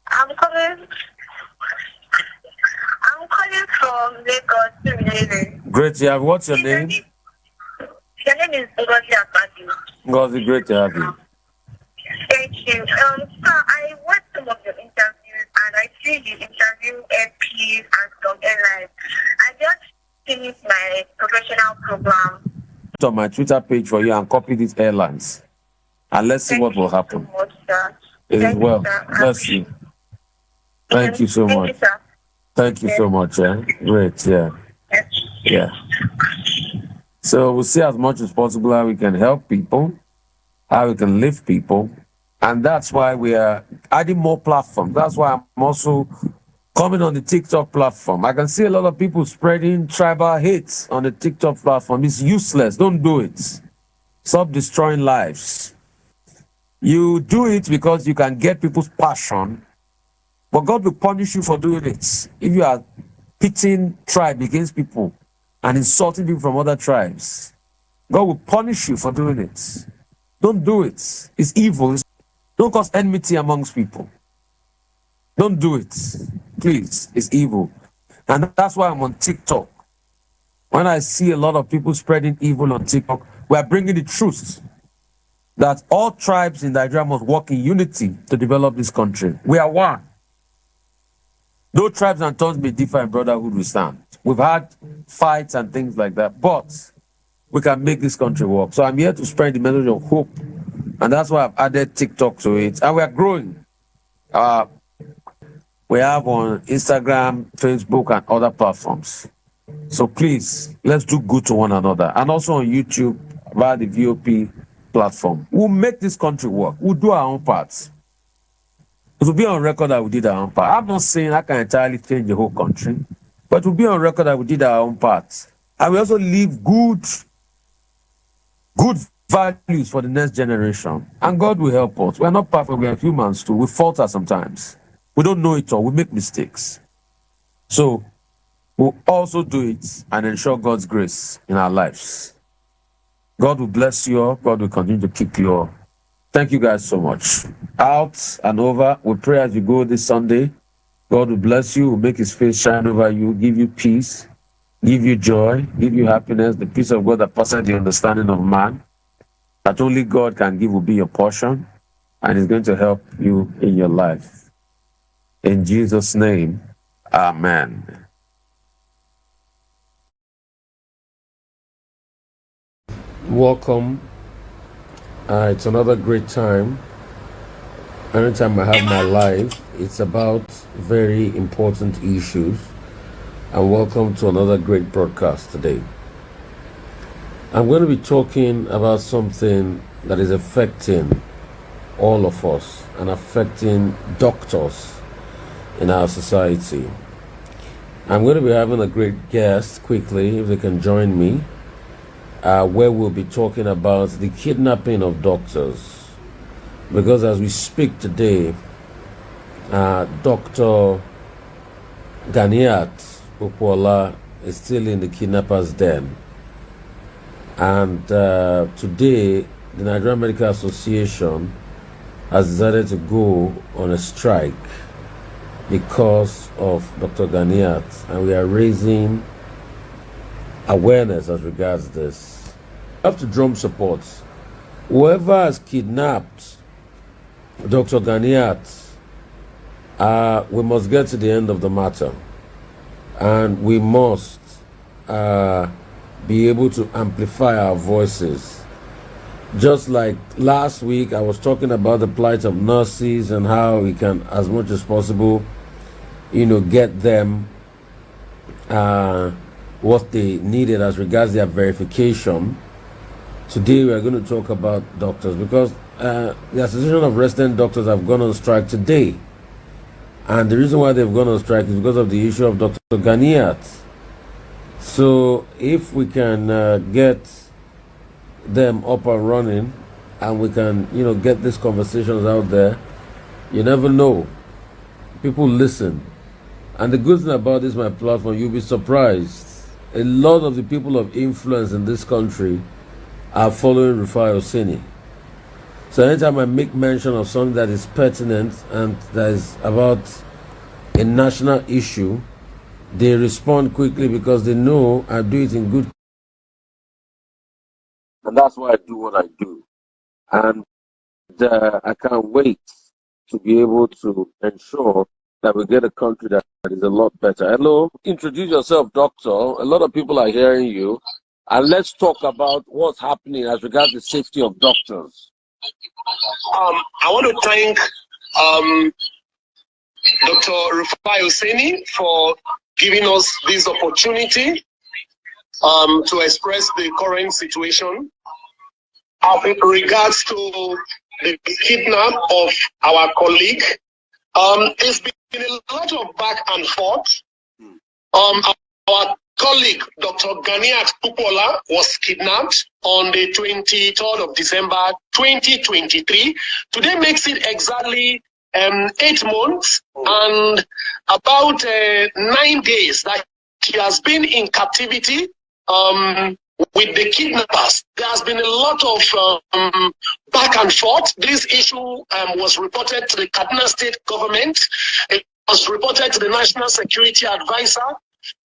I'm calling from Lagos. Great, yeah. What's your name? Your name is Ngozi Akpati. Ngozi, great to have you. Thank you. Sir, I watched some of your interviews and I see you interview MPs and some airlines. I just finished my professional program On my Twitter page for you and copy these airlines. And let's see what will happen. So much, sir. It is Thank well. you, sir. Bless you. Thank you so Thank much. you, sir. Thank you so much. Yeah. Great. Yeah. Yes. Yeah. So we'll see as much as possible how we can help people, how we can lift people. And that's why we are adding more platforms. That's why I'm also coming on the TikTok platform. I can see a lot of people spreading tribal hate on the TikTok platform. It's useless. Don't do it. Stop destroying lives. You do it because you can get people's passion, but God will punish you for doing it. If you are pitting tribe against people and insulting people from other tribes, God will punish you for doing it. Don't do it. It's evil. Don't cause enmity amongst people. Don't do it. Please. It's evil. And that's why I'm on TikTok. When I see a lot of people spreading evil on TikTok, we are bringing the truth that all tribes in Nigeria must work in unity to develop this country. We are one. Though tribes and tongues may differ, in brotherhood we stand. We've had fights and things like that, but we can make this country work. So I'm here to spread the message of hope. And that's why I've added TikTok to it. And we are growing. We have on Instagram, Facebook, and other platforms. So please, let's do good to one another. And also on YouTube, via the VOP platform. We'll make this country work. We'll do our own parts. It will be on record that we did our own part. I'm not saying I can entirely change the whole country, but it will be on record that we did our own part. And we also leave good good values for the next generation. And God will help us. We are not perfect. We are humans too. We falter sometimes. We don't know it all. We make mistakes. So we'll also do it and ensure God's grace in our lives. God will bless you all. God will continue to keep you all. Thank you guys so much. Out and over. We pray as you go this Sunday. God will bless you, will make his face shine over you, give you peace, give you joy, give you happiness, the peace of God that passes the understanding of man, that only God can give will be your portion, and is going to help you in your life. In Jesus' name, amen. Welcome. It's another great time. Anytime I have my live, it's about very important issues. And welcome to another great broadcast today. I'm going to be talking about something that is affecting all of us and affecting doctors in our society. I'm going to be having a great guest quickly, if they can join me, where we'll be talking about the kidnapping of doctors. Because as we speak today, Dr. Ganiat Ukwola is still in the kidnappers' den. And today, the Nigerian Medical Association has decided to go on a strike because of Dr. Ganiat, and we are raising awareness as regards this. We have to drum support. Whoever has kidnapped Dr. Ganiat, we must get to the end of the matter, and we must be able to amplify our voices. Just like last week, I was talking about the plight of nurses and how we can, as much as possible, get them what they needed as regards their verification. Today, we are going to talk about doctors because the Association of Resident Doctors have gone on strike today. And the reason why they've gone on strike is because of the issue of Dr. Ganiat. So if we can get them up and running and we can, get these conversations out there, you never know. People listen. And the good thing about this, my platform, you'll be surprised. A lot of the people of influence in this country are following Rufai Oseni. So anytime I make mention of something that is pertinent and that is about a national issue, they respond quickly because they know I do it in good. And that's why I do what I do. And I can't wait to be able to ensure that we get a country that is a lot better. Hello, introduce yourself, doctor. A lot of people are hearing you. And let's talk about what's happening as regards the safety of doctors. I want to thank Dr. Rufai Oseni for giving us this opportunity to express the current situation in regards to the kidnap of our colleague. It's been a lot of back and forth. Our colleague, Dr. Ganiat Ukwola, was kidnapped on the 23rd of December 2023. Today makes it exactly 8 months and about 9 days that he has been in captivity with the kidnappers. There has been a lot of back and forth. This issue was reported to the Kaduna State government. It was reported to the National Security Advisor.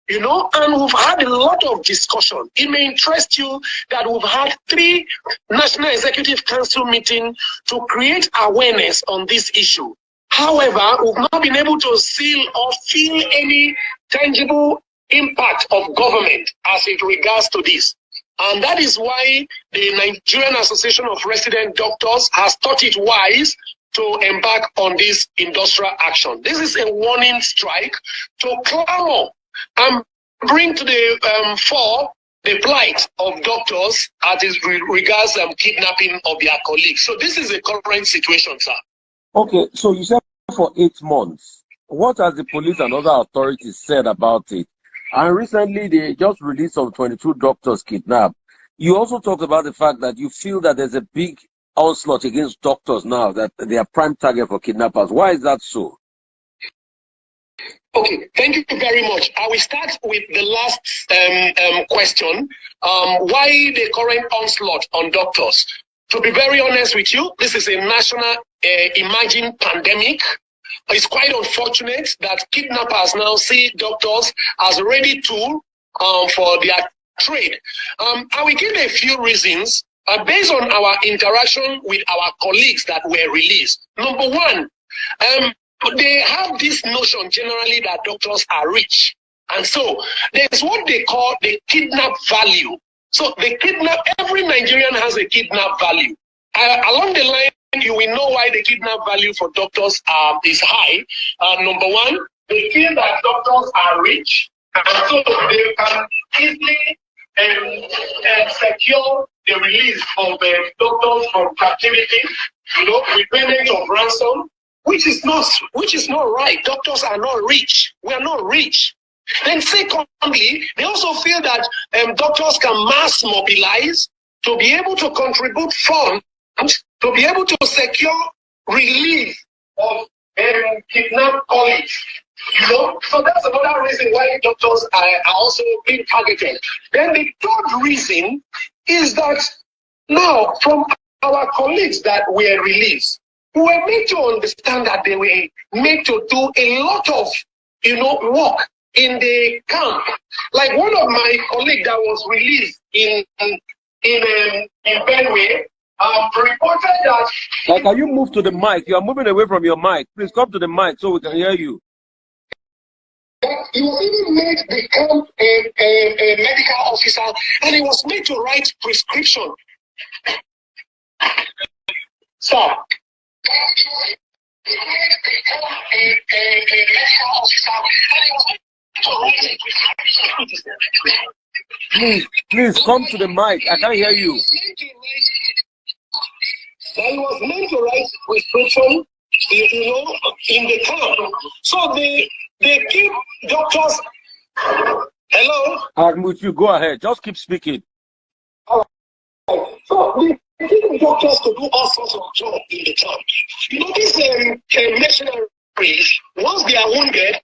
And we've had a lot of discussion. It may interest you that we've had 3 National Executive Council meetings to create awareness on this issue. However, we've not been able to see or feel any tangible impact of government as it regards to this. And that is why the Nigerian Association of Resident Doctors has thought it wise to embark on this industrial action. This is a warning strike to clamor and bring to the fore the plight of doctors as it regards kidnapping of their colleagues. So this is the current situation, sir. Okay, so you said for 8 months. What has the police and other authorities said about it? And recently they just released some 22 doctors kidnapped. you also talked about the fact that you feel that there's a big onslaught against doctors now, that they are prime target for kidnappers. Why is that so? Okay, thank you very much. I will start with the last question. Why the current onslaught on doctors? To be very honest with you, this is a national emerging pandemic. It's quite unfortunate that kidnappers now see doctors as a ready tool for their trade. I will give a few reasons based on our interaction with our colleagues that were released. Number one, they have this notion generally that doctors are rich. And so there's what they call the kidnap value. So every Nigerian has a kidnap value. Along the line, you will know why the kidnap value for doctors is high. Number one, they feel that doctors are rich, and so they can easily secure the release of doctors from captivity, with payment of ransom, which is not right. Doctors are not rich. We are not rich. Then secondly, they also feel that doctors can mass mobilize to be able to contribute funds to be able to secure release of kidnapped colleagues. So that's another reason why doctors are also being targeted. Then the third reason is that now from our colleagues that were released, we were made to understand that they were made to do a lot of work in the camp. Like one of my colleagues that was released in Benue, reported that. Can you move to the mic? You are moving away from your mic. Please come to the mic so we can hear you. He was even made to become a medical officer, and he was made to write prescription. So, Please come to the mic. I can't hear you. He was meant to write prescription, in the camp. So they keep doctors. Hello? I'm with you. Go ahead. Just keep speaking. So they keep doctors to do all sorts of jobs in the camp. These mercenaries, once they are wounded,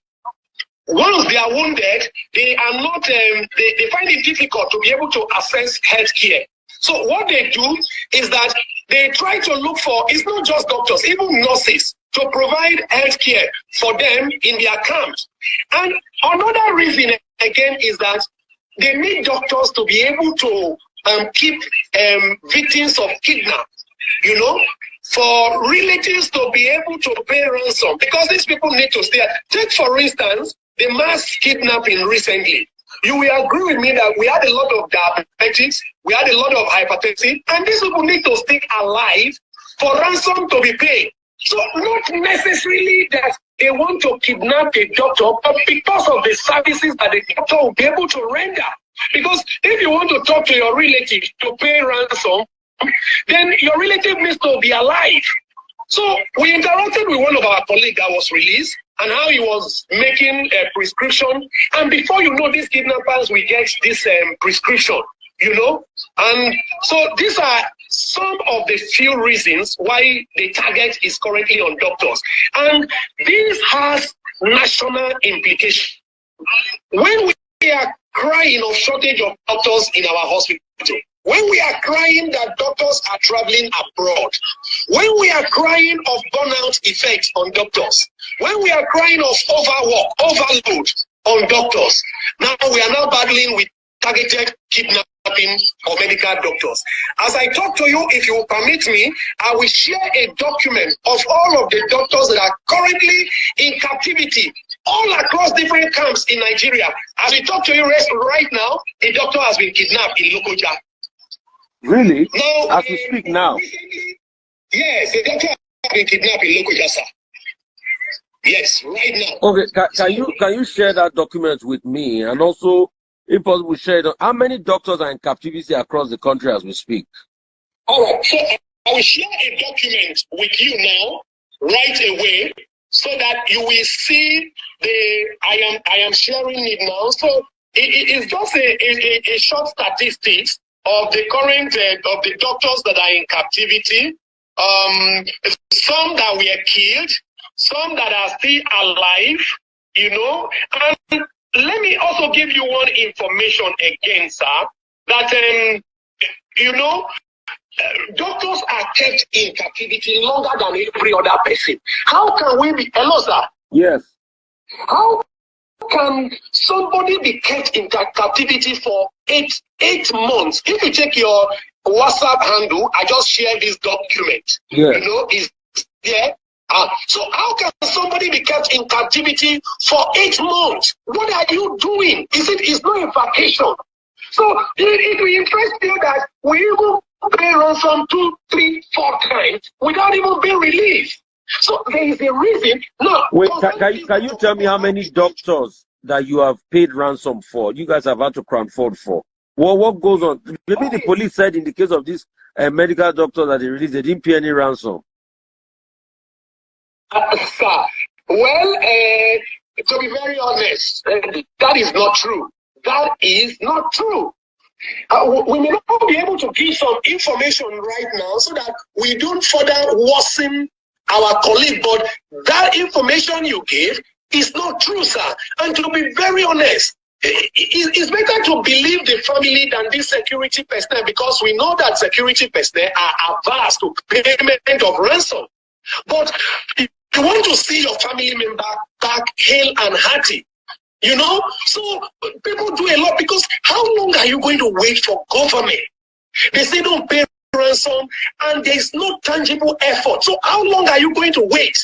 they are not. They find it difficult to be able to access health care. So what they do is that they try to look for, it's not just doctors, even nurses, to provide health care for them in their camps. And another reason, again, is that they need doctors to be able to keep victims of kidnap, for relatives to be able to pay ransom, because these people need to stay. Take, for instance, the mass kidnapping recently. You will agree with me that we had a lot of diabetics, we had a lot of hypertension, and these people need to stay alive for ransom to be paid. So not necessarily that they want to kidnap a doctor, but because of the services that the doctor will be able to render. Because if you want to talk to your relative to pay ransom, then your relative needs to be alive. So we interacted with one of our colleagues that was released, and how he was making a prescription. And before you know, these kidnappers will get this prescription, And so these are some of the few reasons why the target is currently on doctors. And this has national implications. When we are crying of shortage of doctors in our hospital, when we are crying that doctors are traveling abroad, when we are crying of burnout effects on doctors, when we are crying of overload on doctors, now we are now battling with targeted kidnapping of medical doctors. As I talk to you, if you will permit me, I will share a document of all of the doctors that are currently in captivity all across different camps in Nigeria. As we talk to you right now, a doctor has been kidnapped in Lokoja. Really? Now, as we speak now? Yes, the doctor has been kidnapped in Lokoja, sir. Yes, right now. Okay, can you share that document with me, and also, if possible, share it. How many doctors are in captivity across the country as we speak? All right, so I will share a document with you now, right away, so that you will see I am sharing it now. So it is just a short statistics of the current of the doctors that are in captivity. Some that were killed, some that are still alive, you know. And let me also give you one information again, sir, that, you know, doctors are kept in captivity longer than every other person. How can we be, hello, sir? Yes. How can somebody be kept in captivity for eight months? If you check your WhatsApp handle, I just shared this document. Yeah. You know, is there. So how can somebody be kept in captivity for 8 months? What are you doing? It's not a vacation. So it will interest you that we even pay ransom 2, 3, 4 times without even being released. So there is a reason. No. Wait, can you tell me how many doctors that you have paid ransom for? You guys have had to crowdfund for. Well, what goes on? Maybe the police said in the case of this medical doctor that they released, they didn't pay any ransom. Sir, well, to be very honest, that is not true. That is not true. We may not be able to give some information right now so that we don't further worsen our colleague, but that information you gave is not true, sir. And to be very honest, it's better to believe the family than this security personnel, because we know that security personnel are averse to payment of ransom. But you want to see your family member back hale and hearty, you know? So people do a lot, because how long are you going to wait for government? They say don't pay ransom and there's no tangible effort. So how long are you going to wait?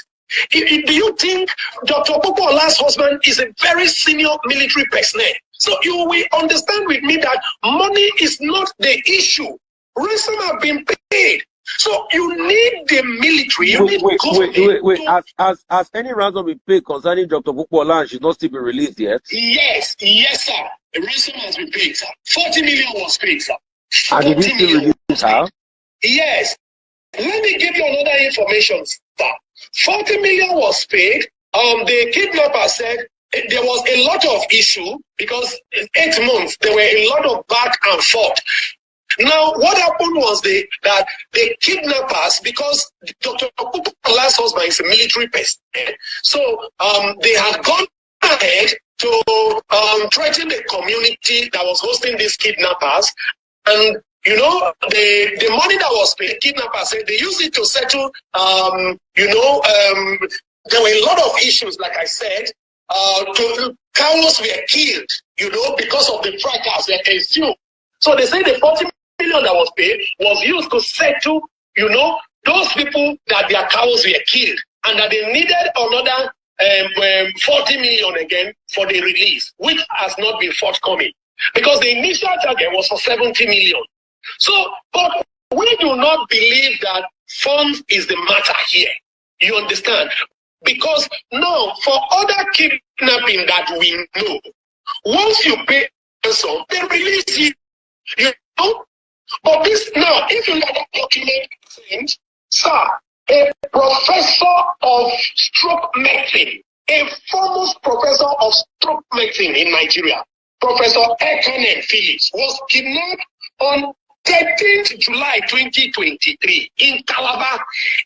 Do you think Dr. Popola's husband is a very senior military personnel? So you will understand with me that money is not the issue. Ransom have been paid. So you need the military. Wait. Has any ransom been paid concerning Dr. Popola and she's not still been released yet? Yes, sir. A ransom has been paid, sir. 40 million was paid, sir. And did you still release her? Yes. Let me give you another information, sir. 40 million was paid. The kidnapper said there was a lot of issue because 8 months there were a lot of back and forth. Now, what happened was that the kidnappers, because Dr. Popola's husband is a military person, so they had gone ahead to threaten the community that was hosting these kidnappers, and you know, the money that was paid, kidnappers said they used it to settle, there were a lot of issues, like I said, cows were killed, you know, because of the fracas that ensued. So they say the 40 million that was paid was used to settle, you know, those people that their cows were killed, and that they needed another 40 million again for the release, which has not been forthcoming, because the initial target was for 70 million. So, but we do not believe that funds is the matter here. You understand? Because now, for other kidnapping that we know, once you pay ransom, they release you. You know? But this now, if you look at the document, sir, a professor of stroke medicine, a foremost professor of stroke medicine in Nigeria, Professor Ekanem Phillips, was kidnapped on 13th July 2023 in Calabar,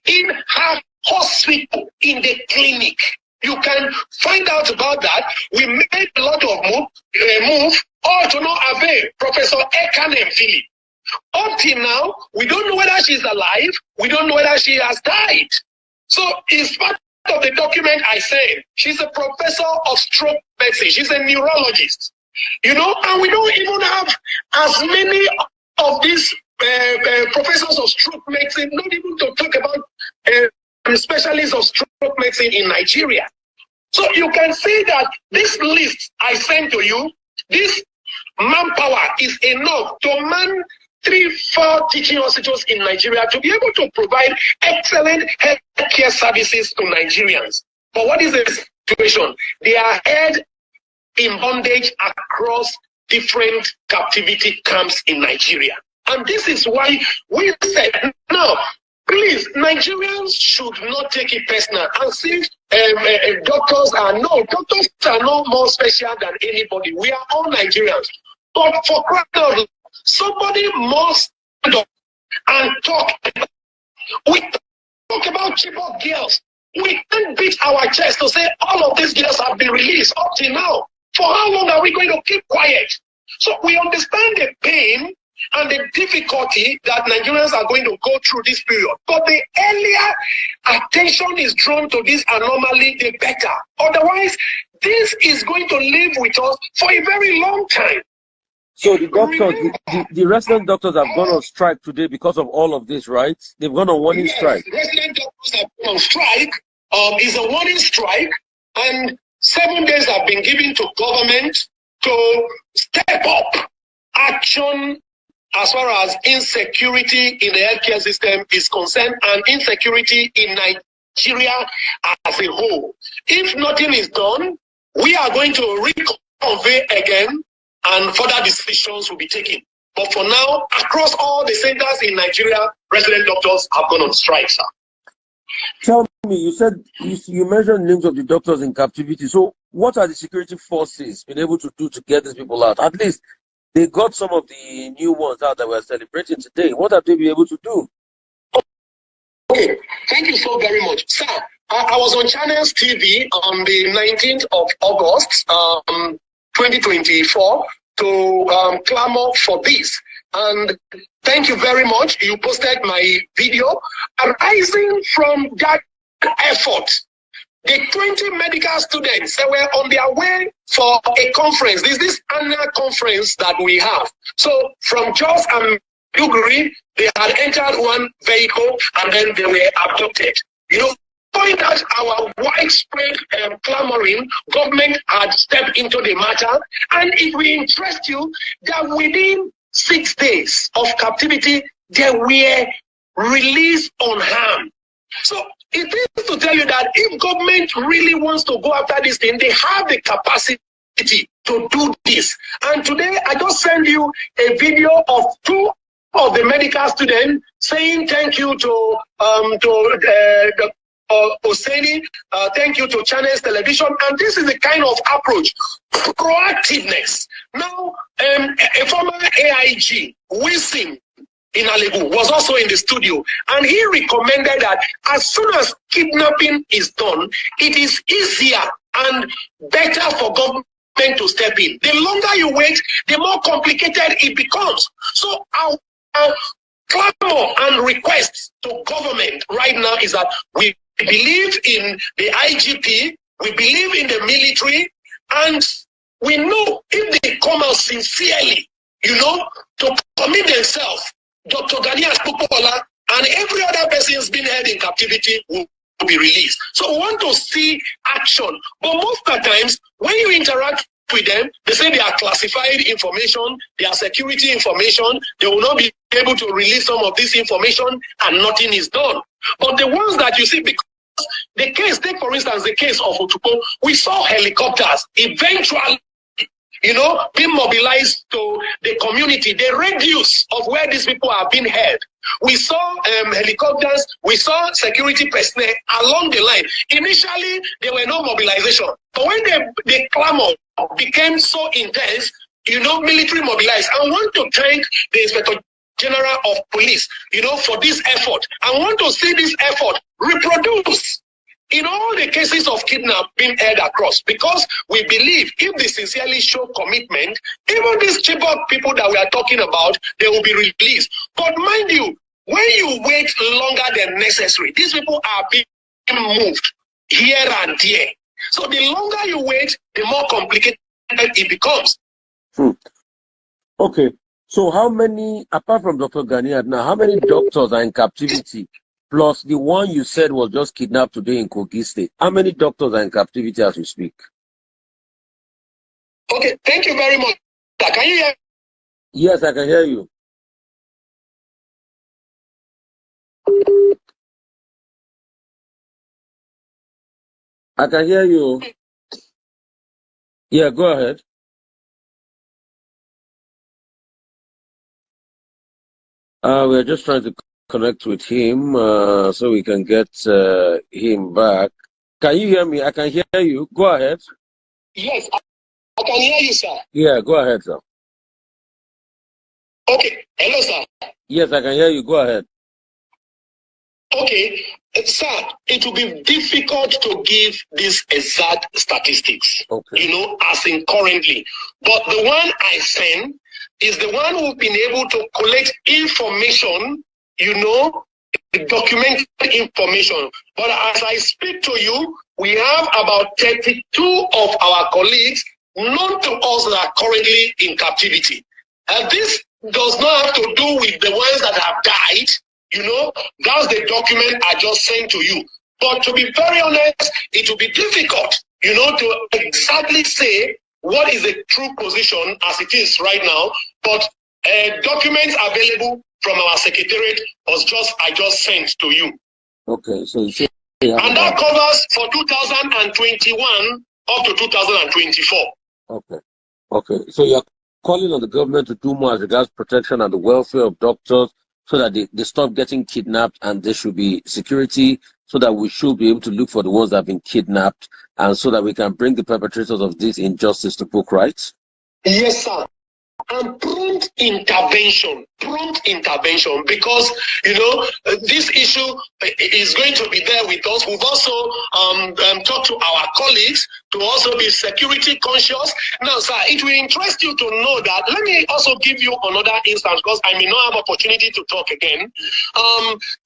in her hospital, in the clinic. You can find out about that. We made a lot of move, all to no avail. Professor Ekanem Phillips. Up till now, we don't know whether she's alive. We don't know whether she has died. So it's part of the document I said. She's a professor of stroke medicine. She's a neurologist. You know, and we don't even have as many of these professors of stroke medicine, not even to talk about specialists of stroke medicine in Nigeria. So you can see that this list I sent to you, this manpower is enough to man 3-4 teaching hospitals in Nigeria to be able to provide excellent healthcare services to Nigerians. But what is the situation? They are held in bondage across different captivity camps in Nigeria. And this is why we said, no, please, Nigerians should not take it personal. And since doctors are no more special than anybody. We are all Nigerians. But for crying out, Somebody must stand up and talk. We talk about Chibok girls. We can't beat our chest to say all of these girls have been released up till now. For how long are we going to keep quiet? So we understand the pain and the difficulty that Nigerians are going to go through this period. But the earlier attention is drawn to this anomaly, the better. Otherwise, this is going to live with us for a very long time. So the doctors, the resident doctors have gone on strike today because of all of this, right? They've gone on warning strike. Resident doctors have gone on strike. Is a warning strike, and 7 days have been given to government to step up action as far as insecurity in the healthcare system is concerned and insecurity in Nigeria as a whole. If nothing is done, we are going to reconvene again and further decisions will be taken. But for now, across all the centers in Nigeria, resident doctors have gone on strike, sir. Tell me, you said you mentioned names of the doctors in captivity. So what are the security forces been able to do to get these people out? At least they got some of the new ones out that we're celebrating today. What have they been able to do? Okay, thank you so very much. Sir, I was on Channels TV on the 19th of August, 2024 to clamor for this. And thank you very much. You posted my video. Arising from that effort, the 20 medical students that were on their way for a conference. This annual conference that we have. So from Jos and Maiduguri, they had entered one vehicle and then they were abducted. You know, point out our widespread clamoring, government had stepped into the matter, and it will interest you that within 6 days of captivity, they were released unharmed. So it is to tell you that if government really wants to go after this thing, they have the capacity to do this. And today, I just send you a video of 2 of the medical students saying thank you to Oseni, thank you to Channels Television, and this is the kind of approach, proactiveness. Now, a former AIG, Wilson in Alegu, was also in the studio, and he recommended that as soon as kidnapping is done, it is easier and better for government to step in. The longer you wait, the more complicated it becomes. So our clamor and request to government right now is that we believe in the IGP, we believe in the military, and we know if they come out sincerely, you know, to commit themselves, Dr. Ganias Popola and every other person who's been held in captivity will be released. So we want to see action. But most of the times, when you interact with them, they say they are classified information, they are security information, they will not be able to release some of this information and nothing is done. But the ones that you see, because the case, take for instance the case of Otupo, we saw helicopters eventually, you know, being mobilized to the community, the radius of where these people are being held. We saw helicopters, we saw security personnel along the line. Initially, there were no mobilization. But when the clamor became so intense, you know, military mobilized. I want to thank the Inspector General of Police, you know, for this effort. I want to see this effort reproduce in all the cases of kidnapping being held across, because we believe if they sincerely show commitment, even these Chibok people that we are talking about, they will be released. But mind you, when you wait longer than necessary, these people are being moved here and there. So the longer you wait, the more complicated it becomes. Okay, so how many, apart from Dr. Ganiad now, how many doctors are in captivity? Plus the one you said was just kidnapped today in Kogi State. How many doctors are in captivity as we speak? Okay, thank you very much. Can you hear? Yes, I can hear you. I can hear you. Yeah, go ahead. We're just trying to connect with him so we can get him back. Can you hear me? I can hear you. Go ahead. Yes, I can hear you, sir. Yeah, go ahead, sir. Okay. Hello, sir. Yes, I can hear you. Go ahead. Okay. Sir, it will be difficult to give these exact statistics, as in currently. But the one I send is the one who've been able to collect information, documented information. But as I speak to you, we have about 32 of our colleagues known to us that are currently in captivity. And this does not have to do with the ones that have died. That's the document I just sent to you. But to be very honest, it will be difficult, to exactly say what is the true position as it is right now. But documents available from our secretariat I just sent to you. Okay, so you say, and that covers for 2021 up to 2024. Okay. So you're calling on the government to do more as regards protection and the welfare of doctors, so that they stop getting kidnapped, and there should be security, so that we should be able to look for the ones that have been kidnapped, and so that we can bring the perpetrators of this injustice to book, right? Yes, sir. And prompt intervention, because this issue is going to be there with us. We've also talked to our colleagues to also be security conscious. Now, sir, it will interest you to know that. Let me also give you another instance, because I may not have opportunity to talk again.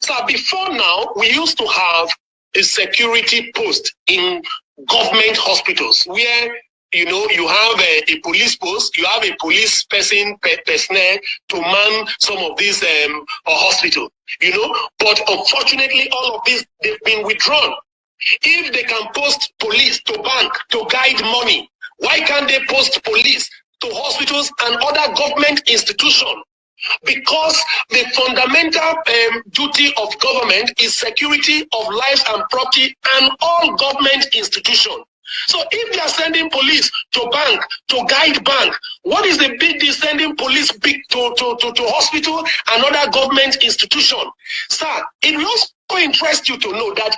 Sir, before now, we used to have a security post in government hospitals where you have a police post, you have a police personnel to man some of these hospitals, But unfortunately, all of this, they've been withdrawn. If they can post police to bank to guide money, why can't they post police to hospitals and other government institutions? Because the fundamental duty of government is security of lives and property and all government institutions. So if they are sending police to bank, to guide bank, what is the big deal sending police to hospital and other government institution? Sir, it will also interest you to know that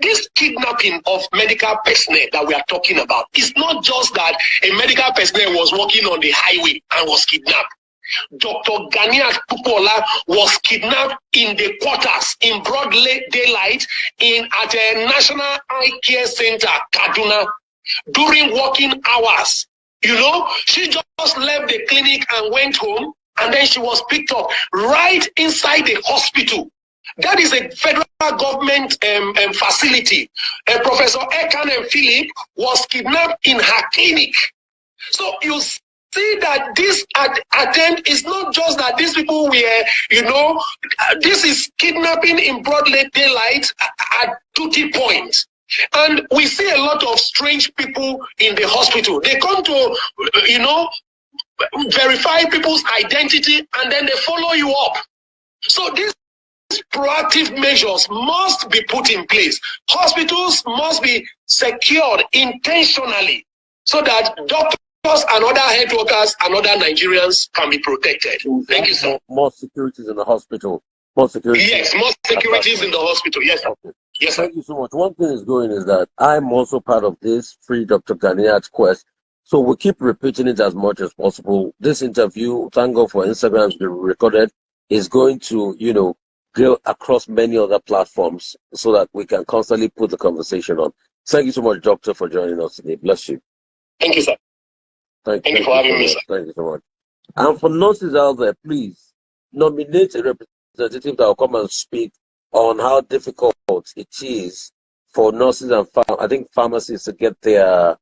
this kidnapping of medical personnel that we are talking about is not just that a medical personnel was walking on the highway and was kidnapped. Dr. Ganiat Pupola was kidnapped in the quarters in broad daylight at a National Eye Care Center, Kaduna, during working hours. She just left the clinic and went home, and then she was picked up right inside the hospital. That is a federal government facility. Professor Ekan and Philip was kidnapped in her clinic. So you see that this attempt is not just that these people were, this is kidnapping in broad daylight at duty point. And we see a lot of strange people in the hospital. They come to, verify people's identity, and then they follow you up. So these proactive measures must be put in place. Hospitals must be secured intentionally so that doctors and other health workers and other Nigerians can be protected. Thank you, sir. More securities in the hospital. More security. Yes, more securities in the hospital. Yes, sir. Okay. Yes, sir. Thank you so much. One thing is going is that I'm also part of this Free Dr. Ganiat's quest. So we keep repeating it as much as possible. This interview, thank God for Instagram, has been recorded, is going to, go across many other platforms so that we can constantly put the conversation on. Thank you so much, Doctor, for joining us today. Bless you. Thank you, sir. Thank you for having me, sir. Thank you so much. And for nurses out there, please nominate a representative that will come and speak on how difficult it is for nurses and I think pharmacists to get their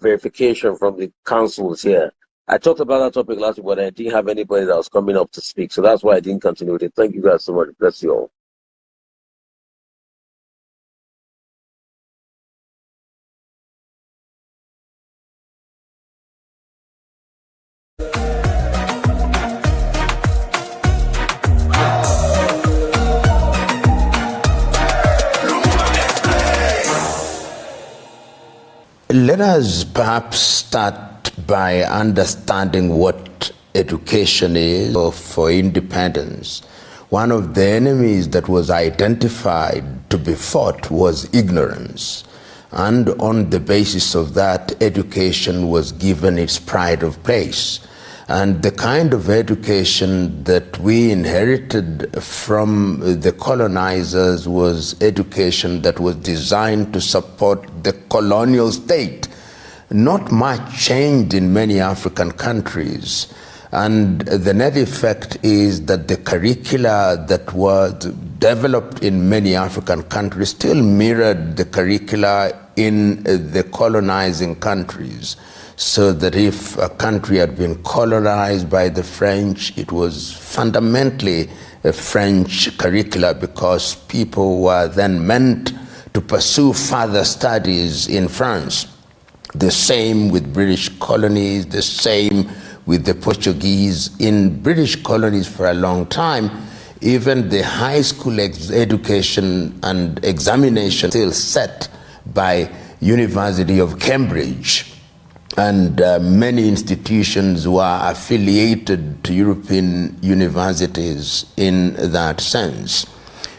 verification from the councils here. I talked about that topic last week, but I didn't have anybody that was coming up to speak, so that's why I didn't continue with it. Thank you guys so much. Bless you all. Let us perhaps start by understanding what education is for independence. One of the enemies that was identified to be fought was ignorance. And on the basis of that, education was given its pride of place. And the kind of education that we inherited from the colonizers was education that was designed to support the colonial state. Not much changed in many African countries. And the net effect is that the curricula that was developed in many African countries still mirrored the curricula in the colonizing countries. So that if a country had been colonized by the French, it was fundamentally a French curricula because people were then meant to pursue further studies in France. The same with British colonies, the same with the Portuguese. In British colonies for a long time, even the high school education and examination still set by University of Cambridge. And many institutions were affiliated to European universities in that sense.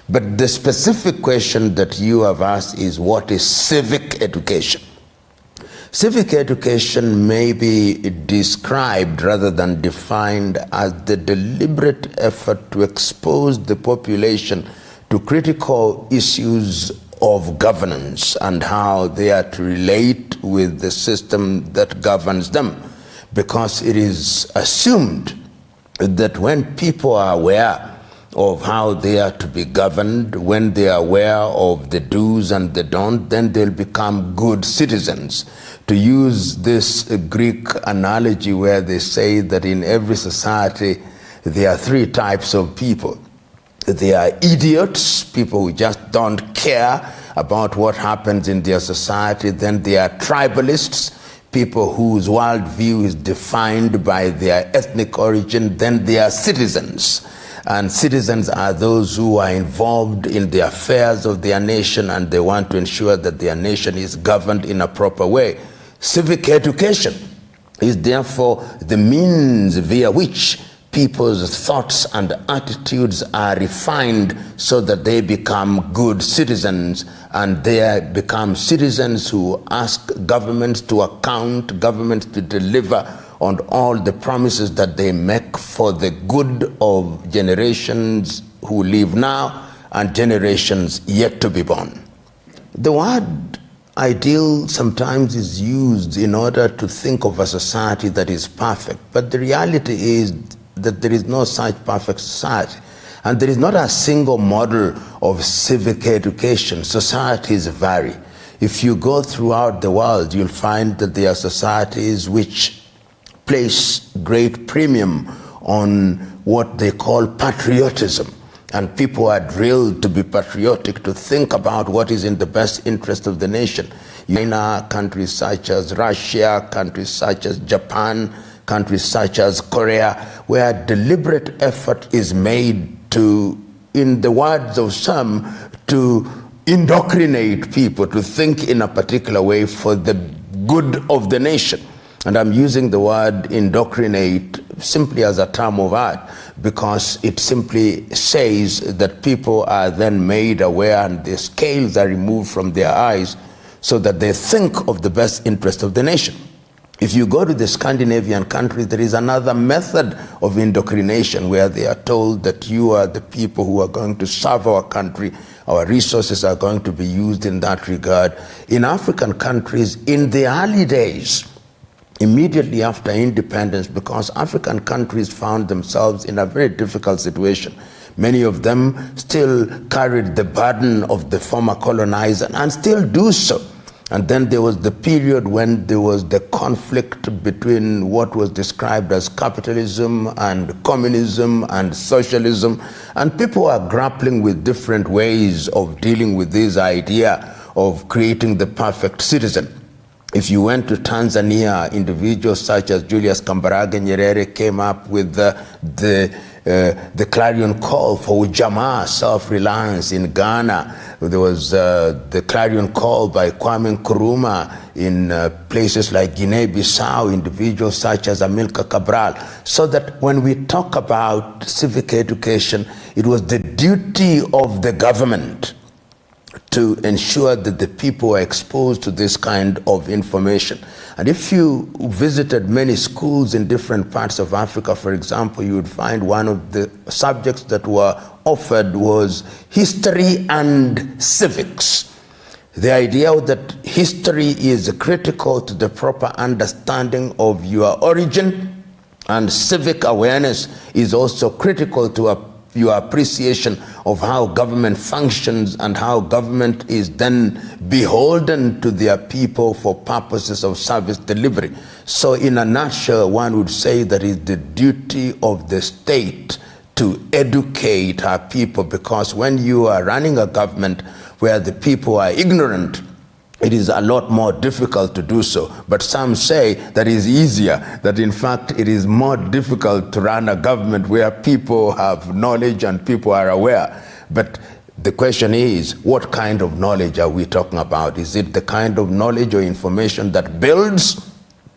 But the specific question that you have asked is, what is civic education? Civic education may be described rather than defined as the deliberate effort to expose the population to critical issues of governance and how they are to relate with the system that governs them, because it is assumed that when people are aware of how they are to be governed, when they are aware of the do's and the don'ts, then they'll become good citizens. To use this Greek analogy where they say that in every society there are three types of people. There are idiots, people who just don't care about what happens in their society. Then there are tribalists, people whose worldview is defined by their ethnic origin. Then there are citizens. And citizens are those who are involved in the affairs of their nation and they want to ensure that their nation is governed in a proper way. Civic education is therefore the means via which people's thoughts and attitudes are refined so that they become good citizens, and they become citizens who ask governments to account, governments to deliver on all the promises that they make for the good of generations who live now and generations yet to be born. The word ideal sometimes is used in order to think of a society that is perfect, but the reality is that there is no such perfect society. And there is not a single model of civic education. Societies vary. If you go throughout the world, you'll find that there are societies which place great premium on what they call patriotism. And people are drilled to be patriotic, to think about what is in the best interest of the nation. China, countries such as Russia, countries such as Japan, countries such as Korea, where deliberate effort is made to, in the words of some, to indoctrinate people to think in a particular way for the good of the nation. And I'm using the word indoctrinate simply as a term of art because it simply says that people are then made aware and the scales are removed from their eyes so that they think of the best interest of the nation. If you go to the Scandinavian countries, there is another method of indoctrination where they are told that you are the people who are going to serve our country, our resources are going to be used in that regard. In African countries, in the early days, immediately after independence, because African countries found themselves in a very difficult situation. Many of them still carried the burden of the former colonizer and still do so. And then there was the period when there was the conflict between what was described as capitalism and communism and socialism. And people are grappling with different ways of dealing with this idea of creating the perfect citizen. If you went to Tanzania, individuals such as Julius Kambarage Nyerere came up with the clarion call for Ujamaa, self-reliance. In Ghana, there was the clarion call by Kwame Nkrumah. In places like Guinea-Bissau, individuals such as Amilcar Cabral. So that when we talk about civic education, it was the duty of the government to ensure that the people are exposed to this kind of information. And if you visited many schools in different parts of Africa, for example, you would find one of the subjects that were offered was history and civics. The idea that history is critical to the proper understanding of your origin, and civic awareness is also critical to your appreciation of how government functions and how government is then beholden to their people for purposes of service delivery. So in a nutshell, one would say that it's the duty of the state to educate our people, because when you are running a government where the people are ignorant, it is a lot more difficult to do so. But some say that is easier, that in fact it is more difficult to run a government where people have knowledge and people are aware. But the question is, what kind of knowledge are we talking about? Is it the kind of knowledge or information that builds,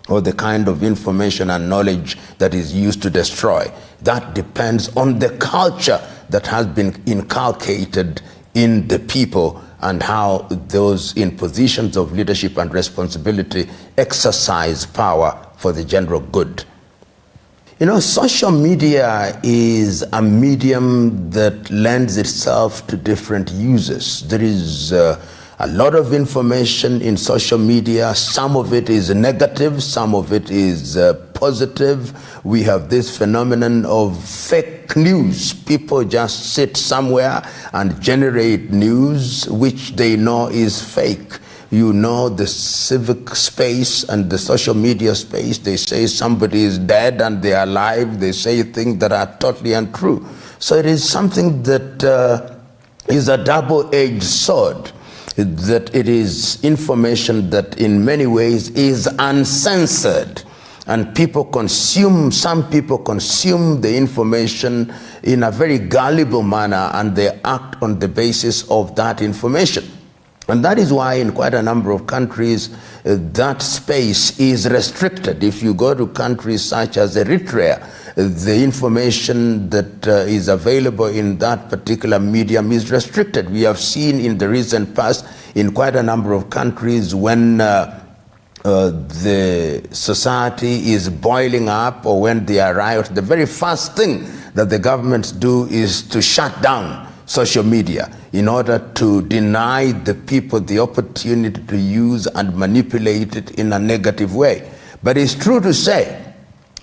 or the kind of information and knowledge that is used to destroy? That depends on the culture that has been inculcated in the people and how those in positions of leadership and responsibility exercise power for the general good. You know, social media is a medium that lends itself to different uses. There is a lot of information in social media. Some of it is negative, some of it is positive. We have this phenomenon of fake news. People just sit somewhere and generate news which they know is fake. You know, the civic space and the social media space, they say somebody is dead and they are alive. They say things that are totally untrue. So it is something that is a double-edged sword, that it is information that in many ways is uncensored. And some people consume the information in a very gullible manner, and they act on the basis of that information. And that is why in quite a number of countries, that space is restricted. If you go to countries such as Eritrea, the information that is available in that particular medium is restricted. We have seen in the recent past in quite a number of countries when the society is boiling up, or when they are riot, the very first thing that the governments do is to shut down social media in order to deny the people the opportunity to use and manipulate it in a negative way. But it's true to say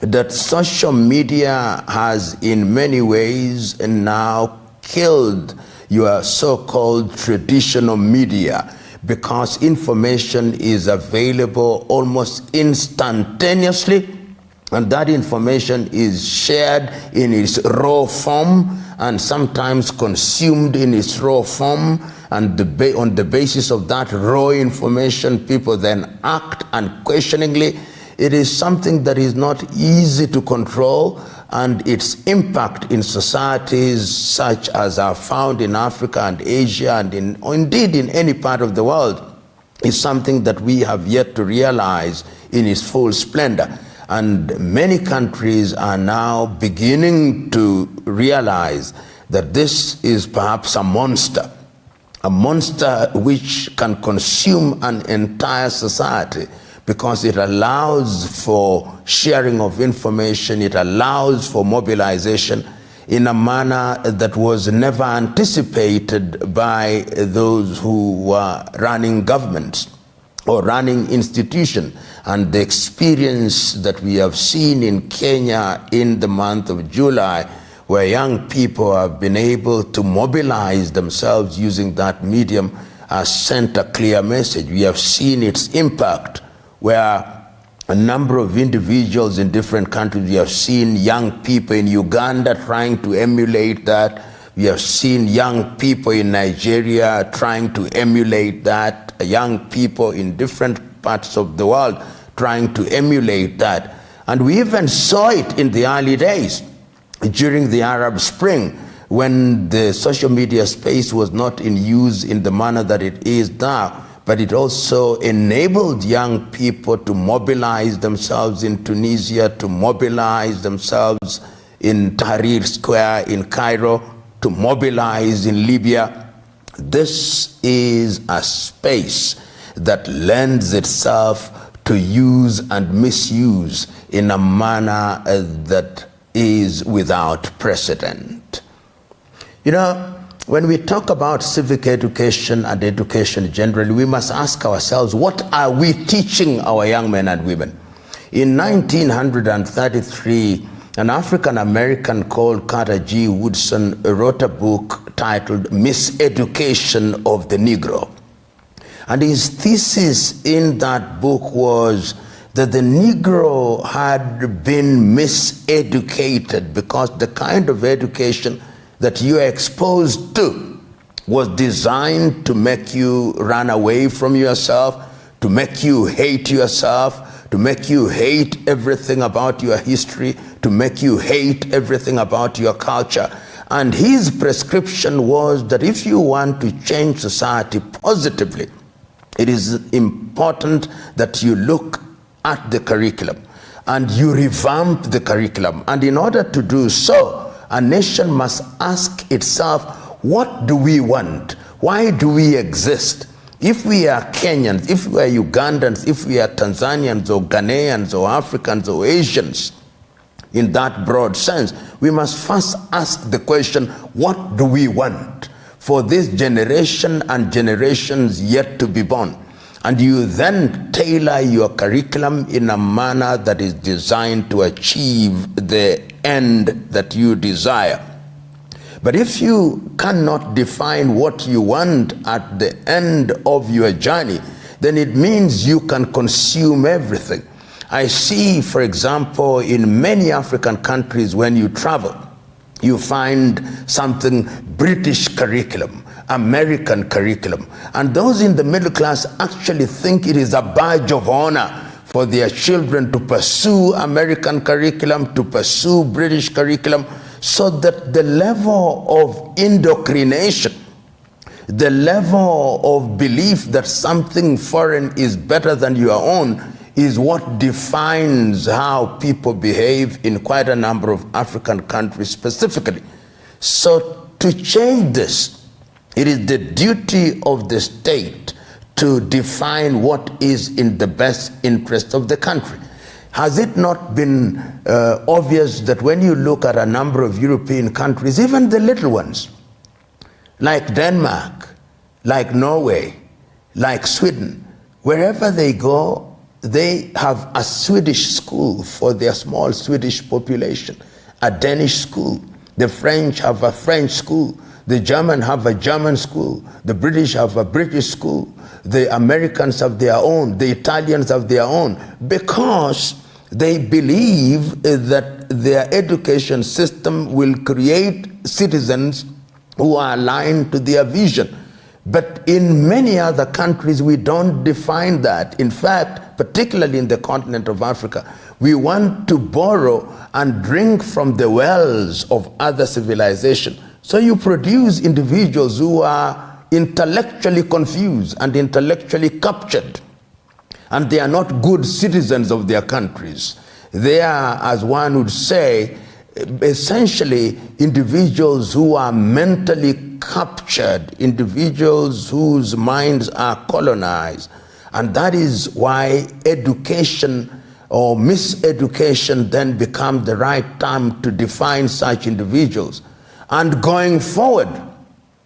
that social media has in many ways now killed your so-called traditional media, because information is available almost instantaneously, and that information is shared in its raw form and sometimes consumed in its raw form, and on the basis of that raw information, people then act unquestioningly. It is something that is not easy to control, and its impact in societies such as are found in Africa and Asia and indeed in any part of the world is something that we have yet to realize in its full splendor. And many countries are now beginning to realize that this is perhaps a monster which can consume an entire society, because it allows for sharing of information, it allows for mobilization in a manner that was never anticipated by those who were running governments or running institutions. And the experience that we have seen in Kenya in the month of July, where young people have been able to mobilize themselves using that medium, has sent a clear message. We have seen its impact, where a number of individuals in different countries, we have seen young people in Uganda trying to emulate that. We have seen young people in Nigeria trying to emulate that, young people in different parts of the world trying to emulate that. And we even saw it in the early days during the Arab Spring, when the social media space was not in use in the manner that it is now. But it also enabled young people to mobilize themselves in Tunisia, to mobilize themselves in Tahrir Square in Cairo, to mobilize in Libya. This is a space that lends itself to use and misuse in a manner that is without precedent. You know, when we talk about civic education and education generally, we must ask ourselves, what are we teaching our young men and women? In 1933, an African-American called Carter G. Woodson wrote a book titled Miseducation of the Negro. And his thesis in that book was that the Negro had been miseducated because the kind of education that you are exposed to was designed to make you run away from yourself, to make you hate yourself, to make you hate everything about your history, to make you hate everything about your culture. And his prescription was that if you want to change society positively, it is important that you look at the curriculum and you revamp the curriculum. And in order to do so, a nation must ask itself, what do we want? Why do we exist? If we are Kenyans, if we are Ugandans, if we are Tanzanians or Ghanaians or Africans or Asians, in that broad sense, we must first ask the question, what do we want for this generation and generations yet to be born? And you then tailor your curriculum in a manner that is designed to achieve the end that you desire. But if you cannot define what you want at the end of your journey, then it means you can consume everything. I see, for example, in many African countries, when you travel, you find something British curriculum, American curriculum. And those in the middle class actually think it is a badge of honor for their children to pursue American curriculum, to pursue British curriculum, so that the level of indoctrination, the level of belief that something foreign is better than your own is what defines how people behave in quite a number of African countries specifically. So to change this, it is the duty of the state to define what is in the best interest of the country. Has it not been obvious that when you look at a number of European countries, even the little ones, like Denmark, like Norway, like Sweden, wherever they go, they have a Swedish school for their small Swedish population, a Danish school. The French have a French school. The German have a German school. The British have a British school. The Americans have their own. The Italians have their own, because they believe that their education system will create citizens who are aligned to their vision. But in many other countries, we don't define that. In fact, particularly in the continent of Africa, we want to borrow and drink from the wells of other civilization. So you produce individuals who are intellectually confused and intellectually captured, and they are not good citizens of their countries. They are, as one would say, essentially individuals who are mentally captured, individuals whose minds are colonized. And that is why education or miseducation then becomes the right time to define such individuals. And going forward,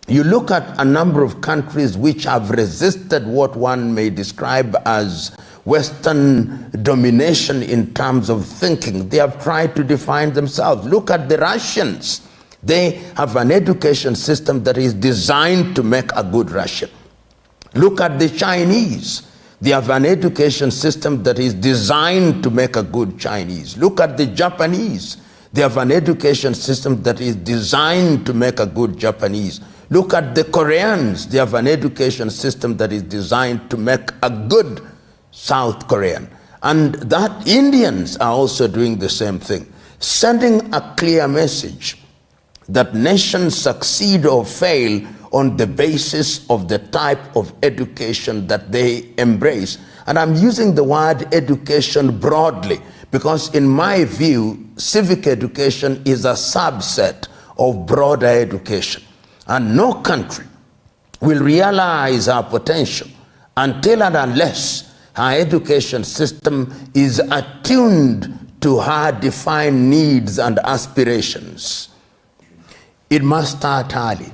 you look at a number of countries which have resisted what one may describe as Western domination in terms of thinking. They have tried to define themselves. Look at the Russians. They have an education system that is designed to make a good Russian. Look at the Chinese. They have an education system that is designed to make a good Chinese. Look at the Japanese. They have an education system that is designed to make a good Japanese. Look at the Koreans. They have an education system that is designed to make a good South Korean. And that Indians are also doing the same thing, sending a clear message that nations succeed or fail on the basis of the type of education that they embrace. And I'm using the word education broadly because in my view, civic education is a subset of broader education. And no country will realize our potential until and unless our education system is attuned to her defined needs and aspirations. It must start early.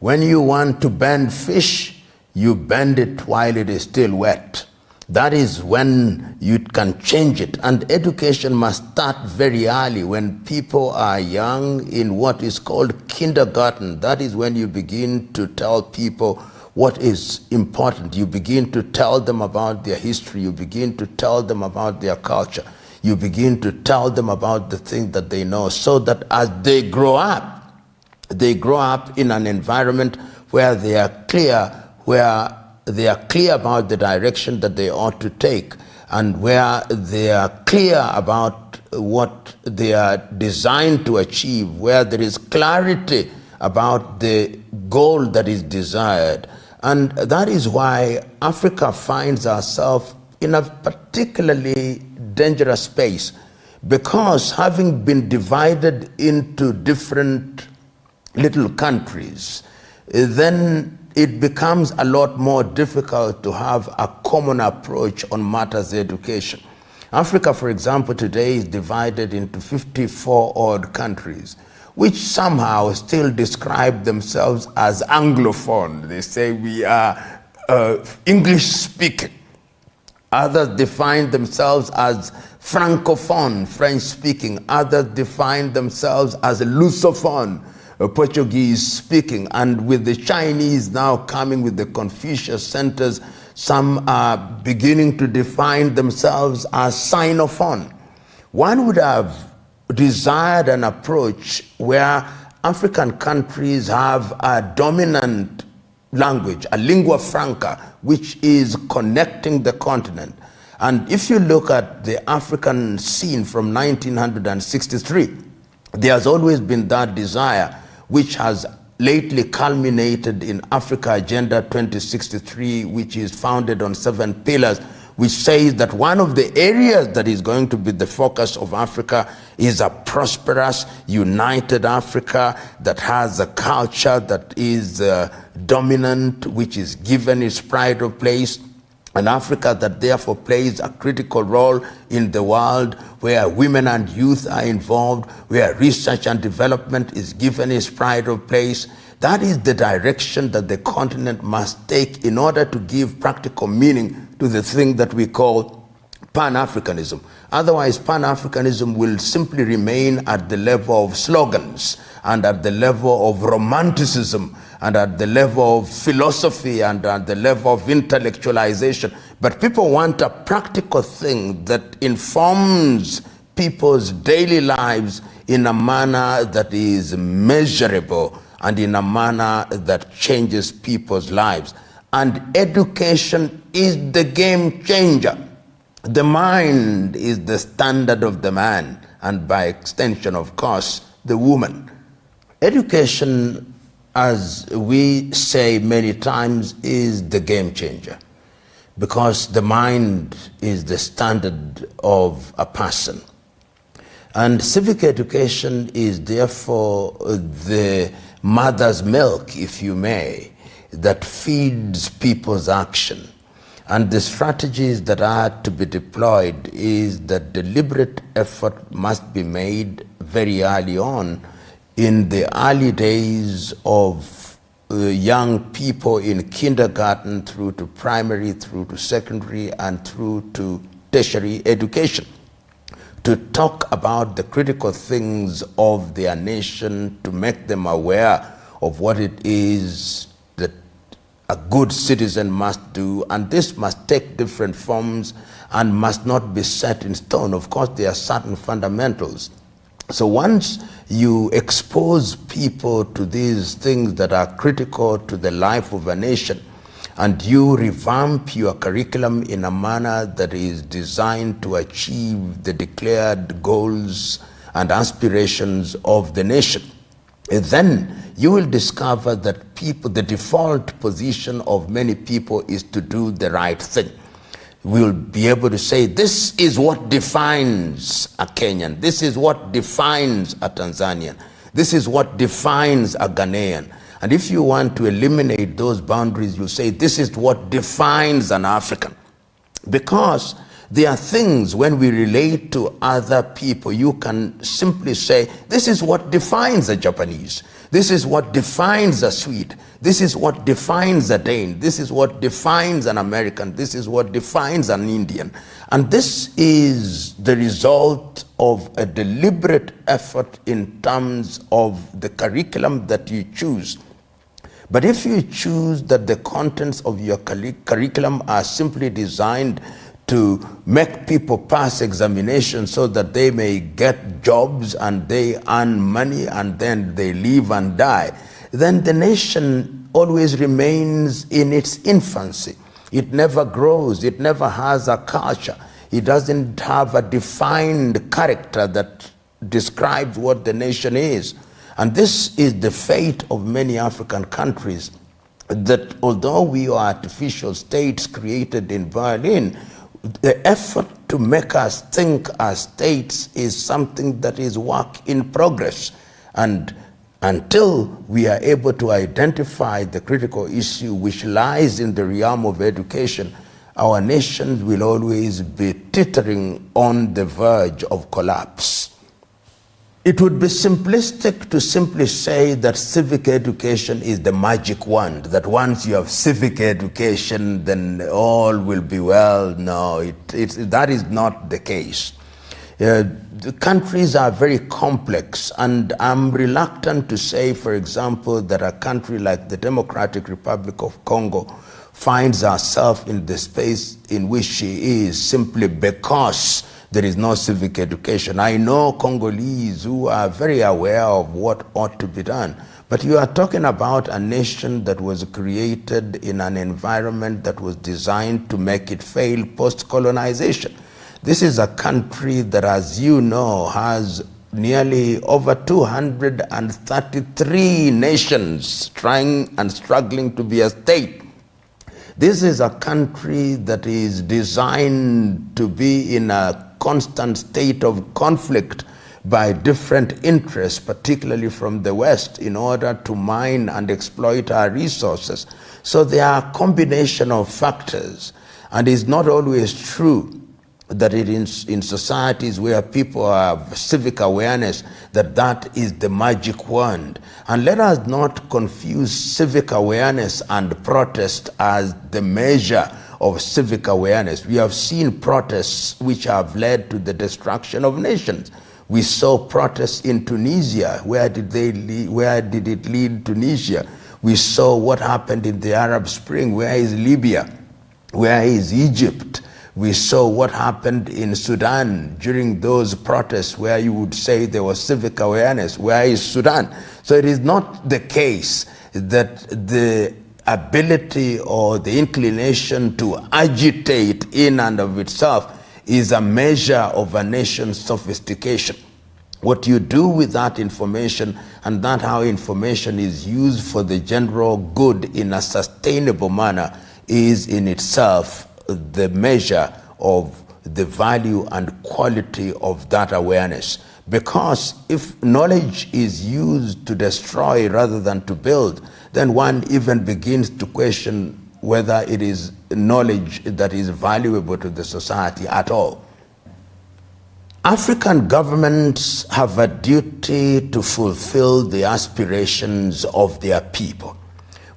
When you want to bend fish, you bend it while it is still wet. That is when you can change it. And education must start very early, when people are young, in what is called kindergarten. That is when you begin to tell people what is important. You begin to tell them about their history. You begin to tell them about their culture. You begin to tell them about the things that they know, so that as they grow up in an environment where they are clear, about the direction that they ought to take, and where they are clear about what they are designed to achieve, where there is clarity about the goal that is desired. And that is why Africa finds herself in a particularly dangerous space, because having been divided into different little countries, then it becomes a lot more difficult to have a common approach on matters of education. Africa, for example, today is divided into 54 odd countries, which somehow still describe themselves as Anglophone. They say we are English speaking. Others define themselves as Francophone, French speaking. Others define themselves as Lusophone, Portuguese speaking. And with the Chinese now coming with the Confucius centers, some are beginning to define themselves as Sinophone. One would have desired an approach where African countries have a dominant language, a lingua franca, which is connecting the continent. And if you look at the African scene from 1963, there has always been that desire, which has lately culminated in Africa Agenda 2063, which is founded on 7 pillars, which says that one of the areas that is going to be the focus of Africa is a prosperous, united Africa that has a culture that is dominant, which is given its pride of place, an Africa that therefore plays a critical role in the world, where women and youth are involved, where research and development is given its pride of place. That is the direction that the continent must take in order to give practical meaning to the thing that we call Pan-Africanism. Otherwise, Pan-Africanism will simply remain at the level of slogans, and at the level of romanticism, and at the level of philosophy, and at the level of intellectualization. But people want a practical thing that informs people's daily lives in a manner that is measurable, and in a manner that changes people's lives. And education is the game changer. The mind is the standard of the man, and by extension, of course, the woman. Education, as we say many times, is the game changer, because the mind is the standard of a person. And civic education is therefore the mother's milk, if you may, that feeds people's action. And the strategies that are to be deployed is that deliberate effort must be made very early on, in the early days of young people in kindergarten through to primary, through to secondary, and through to tertiary education, to talk about the critical things of their nation, to make them aware of what it is that a good citizen must do. And this must take different forms and must not be set in stone. Of course, there are certain fundamentals. So once you expose people to these things that are critical to the life of a nation, and you revamp your curriculum in a manner that is designed to achieve the declared goals and aspirations of the nation, then you will discover that people, the default position of many people is to do the right thing. We'll be able to say, this is what defines a Kenyan, this is what defines a Tanzanian, this is what defines a Ghanaian. And if you want to eliminate those boundaries, you say this is what defines an African. Because there are things when we relate to other people, you can simply say, this is what defines a Japanese. This is what defines a Swede. This is what defines a Dane. This is what defines an American. This is what defines an Indian. And this is the result of a deliberate effort in terms of the curriculum that you choose. But if you choose that the contents of your curriculum are simply designed to make people pass examinations so that they may get jobs and they earn money and then they live and die, then the nation always remains in its infancy. It never grows. It never has a culture. It doesn't have a defined character that describes what the nation is. And this is the fate of many African countries, that although we are artificial states created in Berlin, the effort to make us think as states is something that is work in progress. And until we are able to identify the critical issue which lies in the realm of education, our nations will always be teetering on the verge of collapse. It would be simplistic to simply say that civic education is the magic wand, that once you have civic education, then all will be well. No, that is not the case. The countries are very complex, and I'm reluctant to say, for example, that a country like the Democratic Republic of Congo finds herself in the space in which she is simply because there is no civic education. I know Congolese who are very aware of what ought to be done. But you are talking about a nation that was created in an environment that was designed to make it fail post-colonization. This is a country that, as you know, has nearly over 233 nations trying and struggling to be a state. This is a country that is designed to be in a constant state of conflict by different interests, particularly from the West, in order to mine and exploit our resources. So there are a combination of factors, and it's not always true that it is in societies where people have civic awareness that is the magic wand. And let us not confuse civic awareness and protest as the measure of civic awareness. We have seen protests which have led to the destruction of nations. We saw protests in Tunisia. Where did it lead Tunisia? We saw what happened in the Arab Spring. Where is Libya? Where is Egypt? We saw what happened in Sudan during those protests where you would say there was civic awareness. Where is Sudan? So it is not the case that the ability or the inclination to agitate in and of itself is a measure of a nation's sophistication. What you do with that information, and that how information is used for the general good in a sustainable manner, is in itself the measure of the value and quality of that awareness. Because if knowledge is used to destroy rather than to build, then one even begins to question whether it is knowledge that is valuable to the society at all. African governments have a duty to fulfill the aspirations of their people.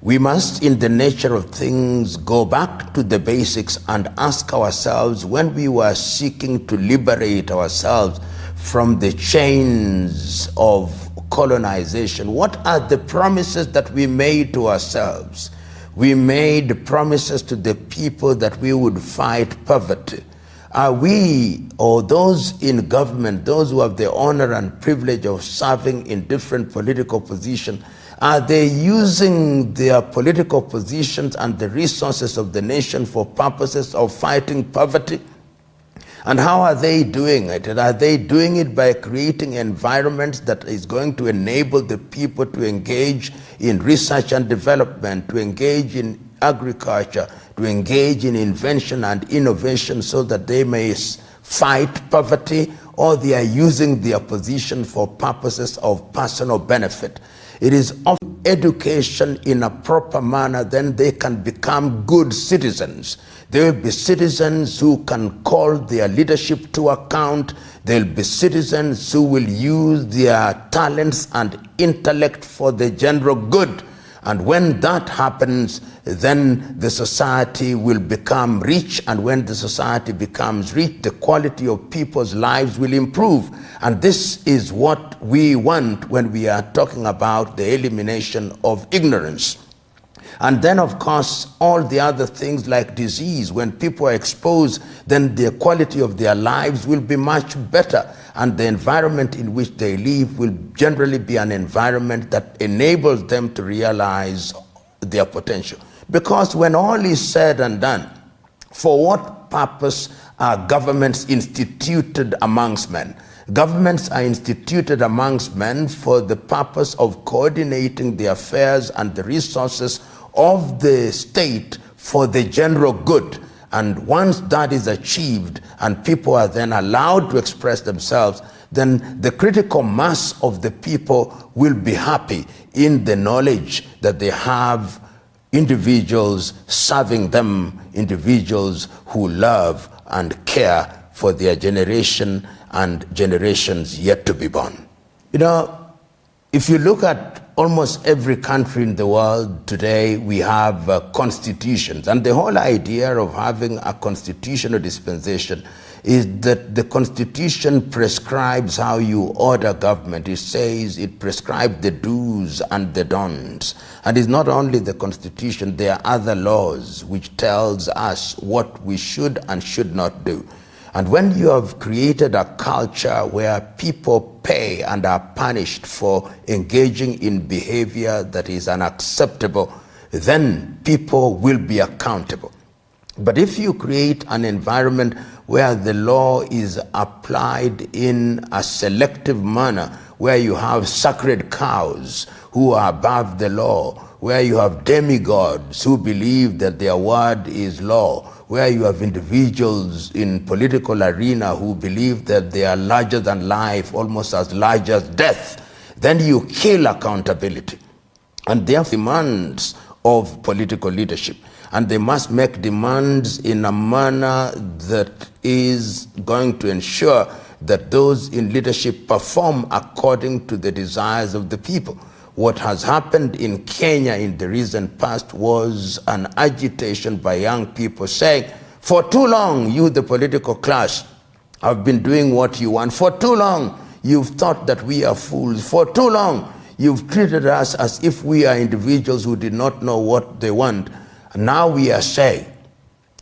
We must, in the nature of things, go back to the basics and ask ourselves, when we were seeking to liberate ourselves from the chains of colonization, what are the promises that we made to ourselves? We made promises to the people that we would fight poverty. Are we, or those in government, those who have the honor and privilege of serving in different political positions, are they using their political positions and the resources of the nation for purposes of fighting poverty? And how are they doing it? And are they doing it by creating environments that is going to enable the people to engage in research and development, to engage in agriculture, to engage in invention and innovation so that they may fight poverty, or they are using their position for purposes of personal benefit? It is often education in a proper manner, then they can become good citizens. They will be citizens who can call their leadership to account. They'll be citizens who will use their talents and intellect for the general good. And when that happens, then the society will become rich. And when the society becomes rich, the quality of people's lives will improve. And this is what we want when we are talking about the elimination of ignorance. And then, of course, all the other things like disease, when people are exposed, then the quality of their lives will be much better. And the environment in which they live will generally be an environment that enables them to realize their potential. Because when all is said and done, for what purpose are governments instituted amongst men? Governments are instituted amongst men for the purpose of coordinating the affairs and the resources of the state for the general good. And once that is achieved and people are then allowed to express themselves, then the critical mass of the people will be happy in the knowledge that they have individuals serving them, individuals who love and care for their generation and generations yet to be born. You know, if you look at almost every country in the world today, we have constitutions. And the whole idea of having a constitutional dispensation is that the constitution prescribes how you order government. It says it prescribes the do's and the don'ts. And it's not only the constitution, there are other laws which tells us what we should and should not do. And when you have created a culture where people pay and are punished for engaging in behavior that is unacceptable, then people will be accountable. But if you create an environment where the law is applied in a selective manner, where you have sacred cows who are above the law, where you have demigods who believe that their word is law, where you have individuals in political arena who believe that they are larger than life, almost as large as death, then you kill accountability. And they have demands of political leadership. And they must make demands in a manner that is going to ensure that those in leadership perform according to the desires of the people. What has happened in Kenya in the recent past was an agitation by young people saying, for too long, you, the political class, have been doing what you want. For too long, you've thought that we are fools. For too long, you've treated us as if we are individuals who did not know what they want. And now we are saying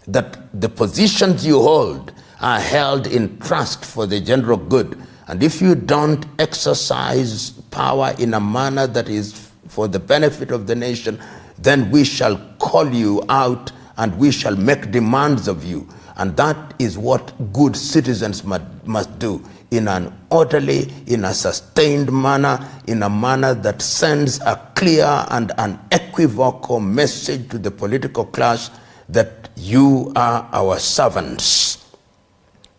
that the positions you hold are held in trust for the general good. And if you don't exercise power in a manner that is for the benefit of the nation, then we shall call you out and we shall make demands of you. And that is what good citizens must do in an orderly, in a sustained manner, in a manner that sends a clear and unequivocal message to the political class that you are our servants,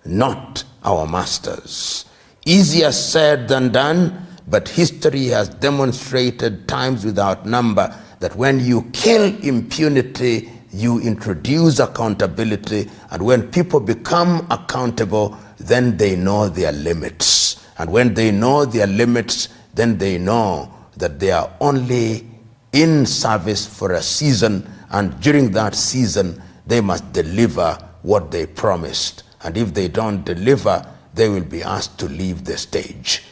not our masters. Easier said than done, but history has demonstrated times without number that when you kill impunity, you introduce accountability, and when people become accountable, then they know their limits. And when they know their limits, then they know that they are only in service for a season, and during that season, they must deliver what they promised. And if they don't deliver, they will be asked to leave the stage.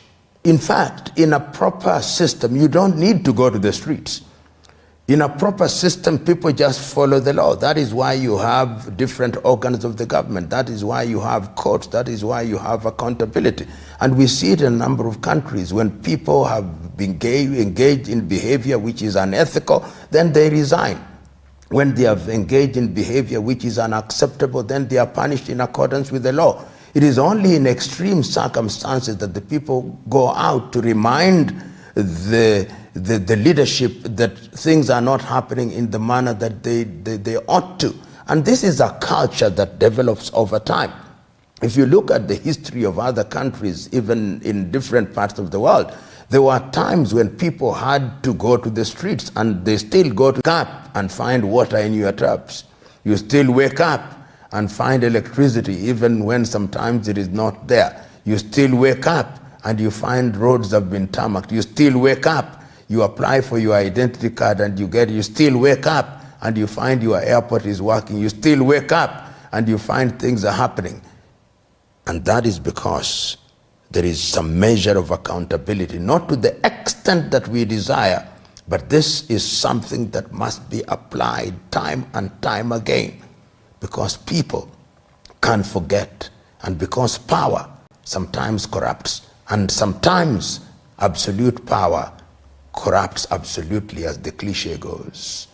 In fact, in a proper system, you don't need to go to the streets. In a proper system, people just follow the law. That is why you have different organs of the government. That is why you have courts. That is why you have accountability. And we see it in a number of countries. When people have been engaged in behavior which is unethical, then they resign. When they have engaged in behavior which is unacceptable, then they are punished in accordance with the law. It is only in extreme circumstances that the people go out to remind the leadership that things are not happening in the manner that they ought to. And this is a culture that develops over time. If you look at the history of other countries, even in different parts of the world, There were times when people had to go to the streets, and they still go to tap and find water in your taps. You still wake up and find electricity even when sometimes it is not there. You still wake up and you find roads have been tarmacked. You still wake up, you apply for your identity card and you get it. You still wake up and you find your airport is working. You still wake up and you find things are happening. And that is because there is some measure of accountability, not to the extent that we desire, but this is something that must be applied time and time again, because people can't forget, and because power sometimes corrupts, and sometimes absolute power corrupts absolutely, as the cliche goes.